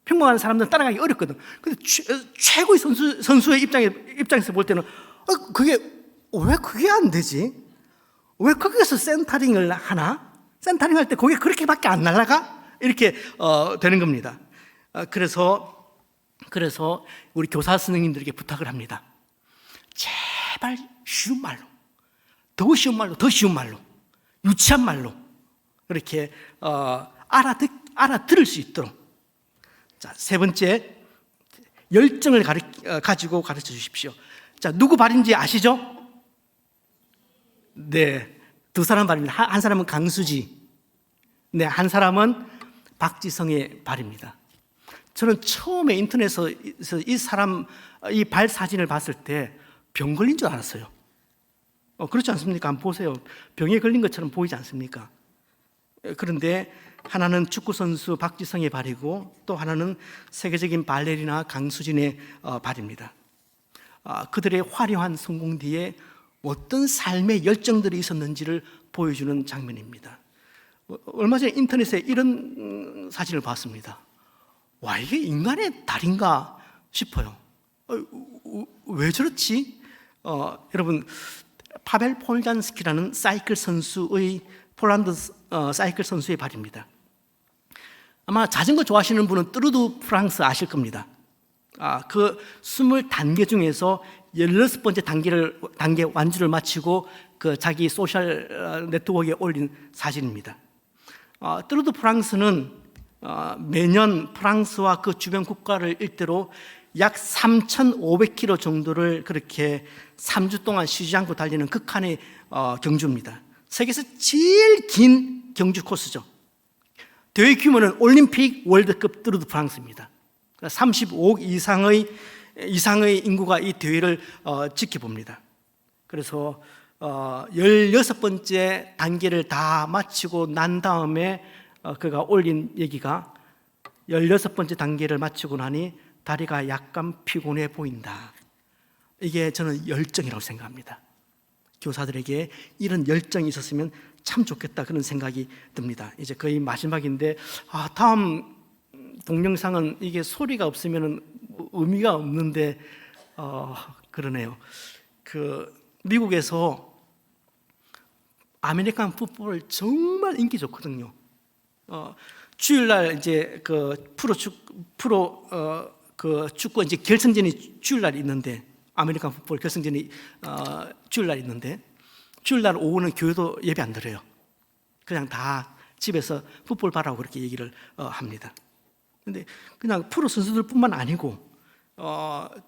[SPEAKER 2] 평범한 사람들은 따라가기 어렵거든. 근데 최고의 선수의 입장에서 볼 때는 왜 그게 안 되지? 왜 거기서 센터링을 하나? 센터링 할 때 고개 그렇게밖에 안 날아가? 이렇게 되는 겁니다. 그래서 우리 교사 선생님들에게 부탁을 합니다. 제발 쉬운 말로, 더 쉬운 말로, 더 쉬운 말로, 유치한 말로 그렇게 알아들을 수 있도록. 자, 세 번째, 열정을 가지고 가르쳐 주십시오. 자, 누구 발인지 아시죠? 네, 두 사람 발입니다. 한 사람은 강수지, 네, 한 사람은 박지성의 발입니다. 저는 처음에 인터넷에서 이 발 사진을 봤을 때 병 걸린 줄 알았어요. 그렇지 않습니까? 한번 보세요. 병에 걸린 것처럼 보이지 않습니까? 그런데 하나는 축구선수 박지성의 발이고 또 하나는 세계적인 발레리나 강수진의 발입니다. 그들의 화려한 성공 뒤에 어떤 삶의 열정들이 있었는지를 보여주는 장면입니다. 얼마 전에 인터넷에 이런 사진을 봤습니다. 와, 이게 인간의 달인가 싶어요. 왜 저렇지? 여러분, 파벨 폴잔스키라는 사이클 선수의 폴란드 사이클 선수의 발입니다. 아마 자전거 좋아하시는 분은 뚜르드 프랑스 아실 겁니다. 그 20단계 중에서 16번째 단계 완주를 마치고 그 자기 소셜 네트워크에 올린 사진입니다. 뚜르드 프랑스는 매년 프랑스와 그 주변 국가를 일대로 약 3,500km 정도를 그렇게 3주 동안 쉬지 않고 달리는 극한의 경주입니다. 세계에서 제일 긴 경주 코스죠. 대회 규모는 올림픽 월드급 뚜르드 프랑스입니다. 35억 이상의 인구가 이 대회를 지켜봅니다. 그래서 16번째 단계를 다 마치고 난 다음에 그가 올린 얘기가 16번째 단계를 마치고 나니 다리가 약간 피곤해 보인다. 이게 저는 열정이라고 생각합니다. 교사들에게 이런 열정이 있었으면 참 좋겠다, 그런 생각이 듭니다. 이제 거의 마지막인데 다음 동영상은 이게 소리가 없으면 의미가 없는데 그러네요. 그 미국에서 아메리칸 풋볼 정말 인기 좋거든요. 주일날 이제 그 축구 이제 결승전이 주일날 있는데, 아메리칸 풋볼 결승전이 주일날 있는데, 주일날 오후는 교회도 예배 안 드려요. 그냥 다 집에서 풋볼 봐라고 그렇게 얘기를 합니다. 근데 그냥 프로 선수들뿐만 아니고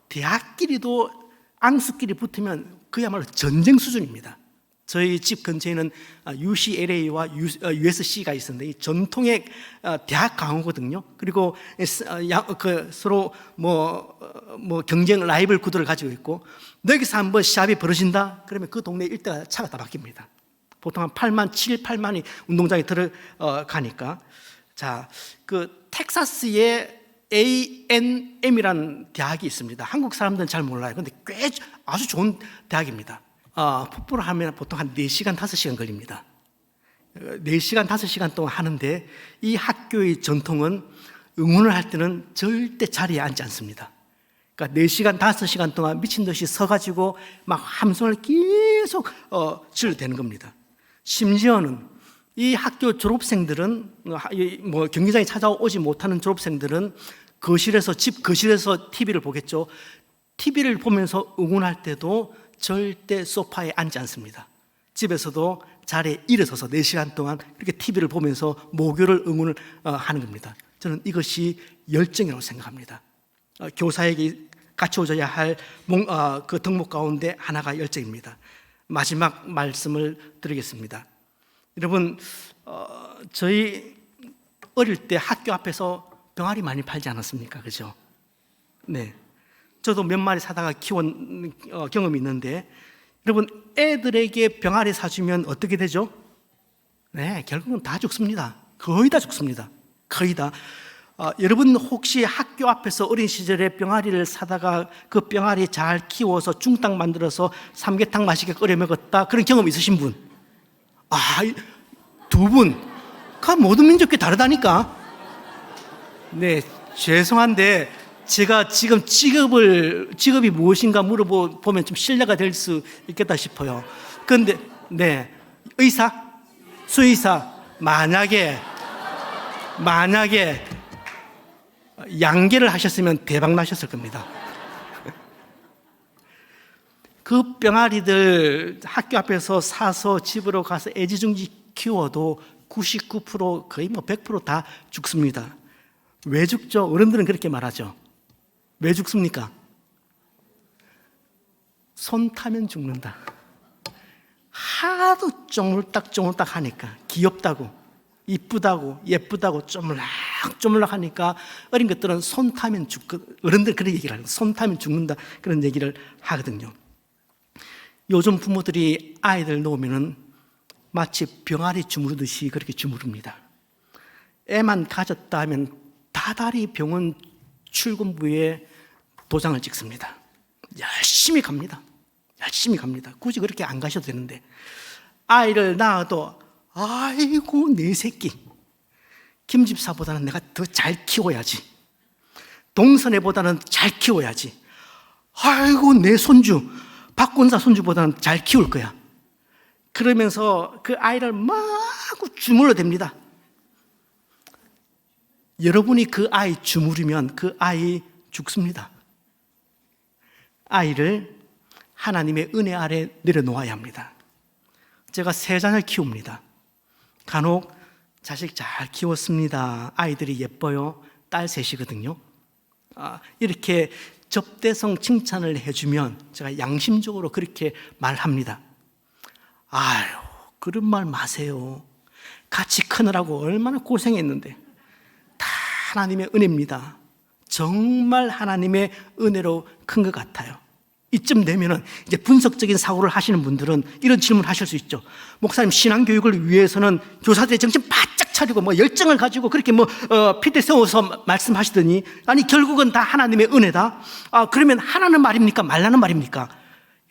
[SPEAKER 2] 대학끼리도 앙수끼리 붙으면 그야말로 전쟁 수준입니다. 저희 집 근처에는 UCLA와 USC가 있었는데 이 전통의 대학 강호거든요. 그리고 서로 경쟁 라이벌 구도를 가지고 있고, 여기서 한번 시합이 벌어진다 그러면 그 동네 일대가 차가 다 바뀝니다. 보통 한 8만이 운동장에 들어가니까. 자, 그 텍사스에 A&M이라는 대학이 있습니다. 한국 사람들은 잘 몰라요. 근데 꽤 아주 좋은 대학입니다. 풋볼을 하면 보통 한 4시간, 5시간 걸립니다. 4시간, 5시간 동안 하는데 이 학교의 전통은 응원을 할 때는 절대 자리에 앉지 않습니다. 그러니까 4시간, 5시간 동안 미친 듯이 서가지고 막 함성을 계속 질러대는 겁니다. 심지어는 이 학교 졸업생들은, 경기장에 찾아오지 못하는 졸업생들은 집 거실에서 TV를 보겠죠. TV를 보면서 응원할 때도 절대 소파에 앉지 않습니다. 집에서도 자리에 일어서서 4시간 동안 이렇게 TV를 보면서 모교를 응원을 하는 겁니다. 저는 이것이 열정이라고 생각합니다. 교사에게 갖춰져야 할 그 덕목 가운데 하나가 열정입니다. 마지막 말씀을 드리겠습니다. 여러분, 저희 어릴 때 학교 앞에서 병아리 많이 팔지 않았습니까? 그죠? 네. 저도 몇 마리 사다가 키운 경험이 있는데, 여러분, 애들에게 병아리 사주면 어떻게 되죠? 네, 결국은 다 죽습니다. 거의 다 죽습니다. 거의 다. 여러분 혹시 학교 앞에서 어린 시절에 병아리를 사다가 그 병아리 잘 키워서 중탕 만들어서 삼계탕 맛있게 끓여 먹었다, 그런 경험 있으신 분? 두 분. 그 모든 민족이 다르다니까. 네, 죄송한데 제가 지금 직업이 무엇인가 물어보면 좀 신뢰가 될 수 있겠다 싶어요. 그런데 네, 의사, 수의사, 만약에 양계를 하셨으면 대박 나셨을 겁니다. 그 병아리들 학교 앞에서 사서 집으로 가서 애지중지 키워도 99% 거의 100%다 죽습니다. 왜 죽죠? 어른들은 그렇게 말하죠. 왜 죽습니까? 손 타면 죽는다. 하도 쪼물딱 하니까, 귀엽다고, 이쁘다고, 예쁘다고 쪼물락 하니까 어린 것들은 손 타면 어른들 그런 얘기를 하거든요. 손 타면 죽는다, 그런 얘기를 하거든요. 요즘 부모들이 아이들 놓으면은 마치 병아리 주무르듯이 그렇게 주무릅니다. 애만 가졌다 하면 다달이 병원 출근부에 도장을 찍습니다. 열심히 갑니다. 굳이 그렇게 안 가셔도 되는데, 아이를 낳아도 아이고 내 새끼, 김집사보다는 내가 더 잘 키워야지, 동선애보다는 잘 키워야지, 아이고 내 손주 박권사 손주보다는 잘 키울 거야. 그러면서 그 아이를 마구 주물러댑니다. 여러분이 그 아이 주무르면 그 아이 죽습니다. 아이를 하나님의 은혜 아래 내려놓아야 합니다. 제가 3자녀를 키웁니다. 간혹 자식 잘 키웠습니다. 아이들이 예뻐요. 딸 셋이거든요. 이렇게 접대성 칭찬을 해주면 제가 양심적으로 그렇게 말합니다. 아유, 그런 말 마세요. 같이 크느라고 얼마나 고생했는데. 다 하나님의 은혜입니다. 정말 하나님의 은혜로 큰 것 같아요. 이쯤 되면은 이제 분석적인 사고를 하시는 분들은 이런 질문을 하실 수 있죠. 목사님, 신앙교육을 위해서는 교사들의 정신 바짝 차리고 열정을 가지고 그렇게 피대 세워서 말씀하시더니, 아니 결국은 다 하나님의 은혜다. 그러면 하라는 말입니까? 말라는 말입니까?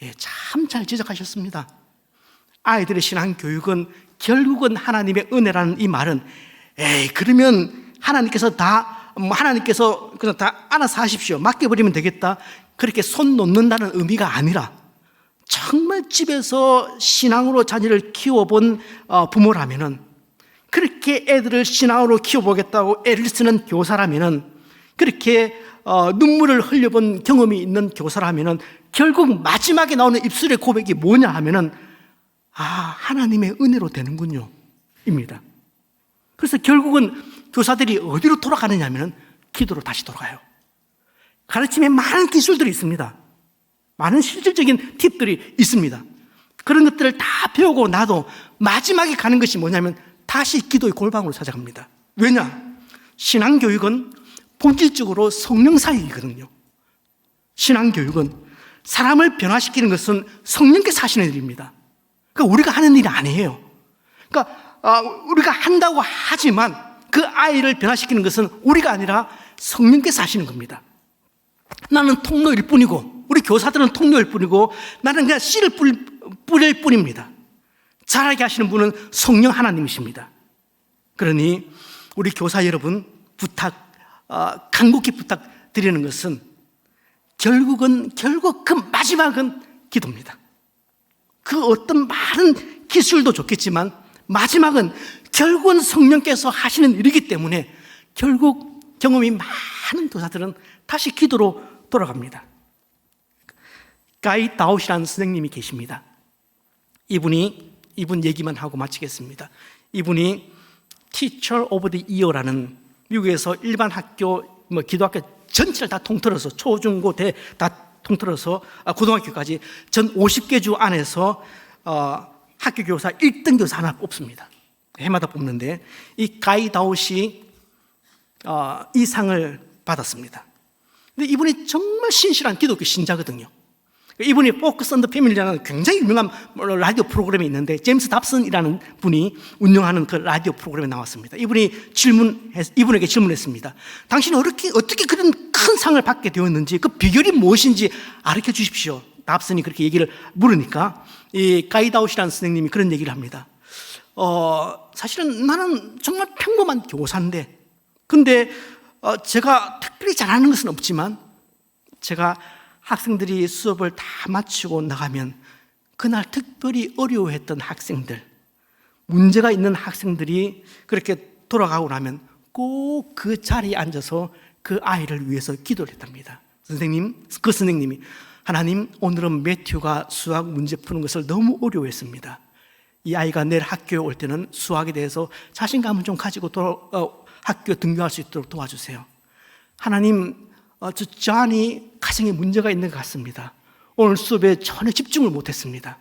[SPEAKER 2] 예, 참 잘 지적하셨습니다. 아이들의 신앙교육은 결국은 하나님의 은혜라는 이 말은, 그러면 하나님께서 그냥 다 알아서 하십시오, 맡겨버리면 되겠다, 그렇게 손 놓는다는 의미가 아니라, 정말 집에서 신앙으로 자녀를 키워본 부모라면은, 그렇게 애들을 신앙으로 키워보겠다고 애를 쓰는 교사라면은, 그렇게 눈물을 흘려본 경험이 있는 교사라면은, 결국 마지막에 나오는 입술의 고백이 뭐냐 하면은, 하나님의 은혜로 되는군요 입니다. 그래서 결국은 교사들이 어디로 돌아가느냐 하면은 기도로 다시 돌아가요. 가르침에 많은 기술들이 있습니다. 많은 실질적인 팁들이 있습니다. 그런 것들을 다 배우고 나도 마지막에 가는 것이 뭐냐면 다시 기도의 골방으로 찾아갑니다. 왜냐? 신앙교육은 본질적으로 성령 사역이거든요. 신앙교육은 사람을 변화시키는 것은 성령께서 하시는 일입니다. 그러니까 우리가 하는 일이 아니에요. 그러니까 우리가 한다고 하지만 그 아이를 변화시키는 것은 우리가 아니라 성령께서 하시는 겁니다. 나는 통로일 뿐이고, 우리 교사들은 통로일 뿐이고, 나는 그냥 씨를 뿌릴 뿐입니다. 자라게 하시는 분은 성령 하나님이십니다. 그러니 우리 교사 여러분, 간곡히 부탁드리는 것은 결국 그 마지막은 기도입니다. 그 어떤 많은 기술도 좋겠지만 마지막은 결국은 성령께서 하시는 일이기 때문에 결국 경험이 많은 교사들은 다시 기도로 돌아갑니다. 가이 다웃이라는 선생님이 계십니다. 이분 얘기만 하고 마치겠습니다. 이분이 Teacher of the Year라는 미국에서 일반 학교, 기독학교 전체를 다 통틀어서 초중고 대 다 통틀어서 고등학교까지 전 50개 주 안에서 학교 교사 1등 교사 하나 뽑습니다. 해마다 뽑는데 이 가이 다웃이 이 상을 받았습니다. 근데 이분이 정말 신실한 기독교 신자거든요. 이분이 포커스 온 더 패밀리라는 굉장히 유명한 라디오 프로그램이 있는데, 제임스 답슨이라는 분이 운영하는 그 라디오 프로그램에 나왔습니다. 이분에게 질문했습니다. 당신은 어떻게 그런 큰 상을 받게 되었는지, 그 비결이 무엇인지 알려 주십시오. 답슨이 그렇게 얘기를 물으니까 이 가이 다웃이라는 선생님이 그런 얘기를 합니다. 사실은 나는 정말 평범한 교사인데, 근데 제가 특별히 잘하는 것은 없지만, 제가 학생들이 수업을 다 마치고 나가면 그날 특별히 어려워했던 학생들, 문제가 있는 학생들이 그렇게 돌아가고 나면 꼭 그 자리에 앉아서 그 아이를 위해서 기도를 했답니다. 그 선생님이 하나님, 오늘은 매튜가 수학 문제 푸는 것을 너무 어려워했습니다. 이 아이가 내일 학교에 올 때는 수학에 대해서 자신감을 좀 가지고 학교 등교할 수 있도록 도와주세요. 하나님, 저 존이 가정에 문제가 있는 것 같습니다. 오늘 수업에 전혀 집중을 못했습니다.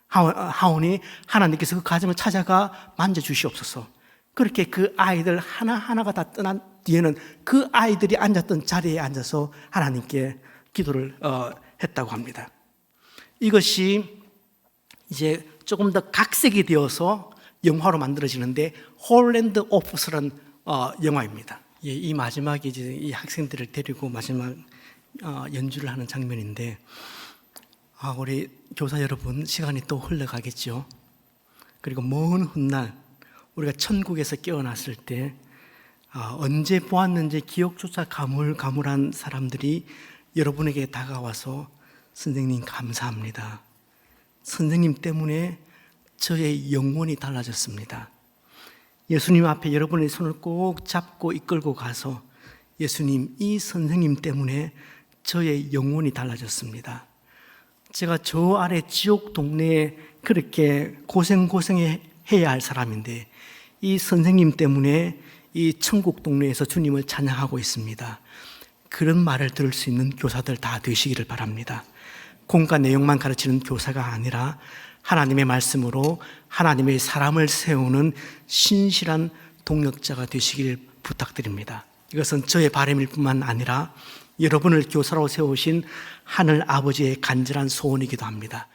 [SPEAKER 2] 하오니 하나님께서 그 가정을 찾아가 만져주시옵소서. 그렇게 그 아이들 하나하나가 다 떠난 뒤에는 그 아이들이 앉았던 자리에 앉아서 하나님께 기도를 했다고 합니다. 이것이 이제 조금 더 각색이 되어서 영화로 만들어지는데 홀랜드 오프스라는 영화입니다. 이 마지막에 이제 이 학생들을 데리고 마지막 연주를 하는 장면인데, 우리 교사 여러분, 시간이 또 흘러가겠죠. 그리고 먼 훗날 우리가 천국에서 깨어났을 때 언제 보았는지 기억조차 가물가물한 사람들이 여러분에게 다가와서 선생님 감사합니다. 선생님 때문에 저의 영혼이 달라졌습니다. 예수님 앞에 여러분의 손을 꼭 잡고 이끌고 가서 예수님, 이 선생님 때문에 저의 영혼이 달라졌습니다. 제가 저 아래 지옥 동네에 그렇게 고생해야 할 사람인데 이 선생님 때문에 이 천국 동네에서 주님을 찬양하고 있습니다. 그런 말을 들을 수 있는 교사들 다 되시기를 바랍니다. 공과 내용만 가르치는 교사가 아니라 하나님의 말씀으로 하나님의 사람을 세우는 신실한 동역자가 되시길 부탁드립니다. 이것은 저의 바람일 뿐만 아니라 여러분을 교사로 세우신 하늘 아버지의 간절한 소원이기도 합니다.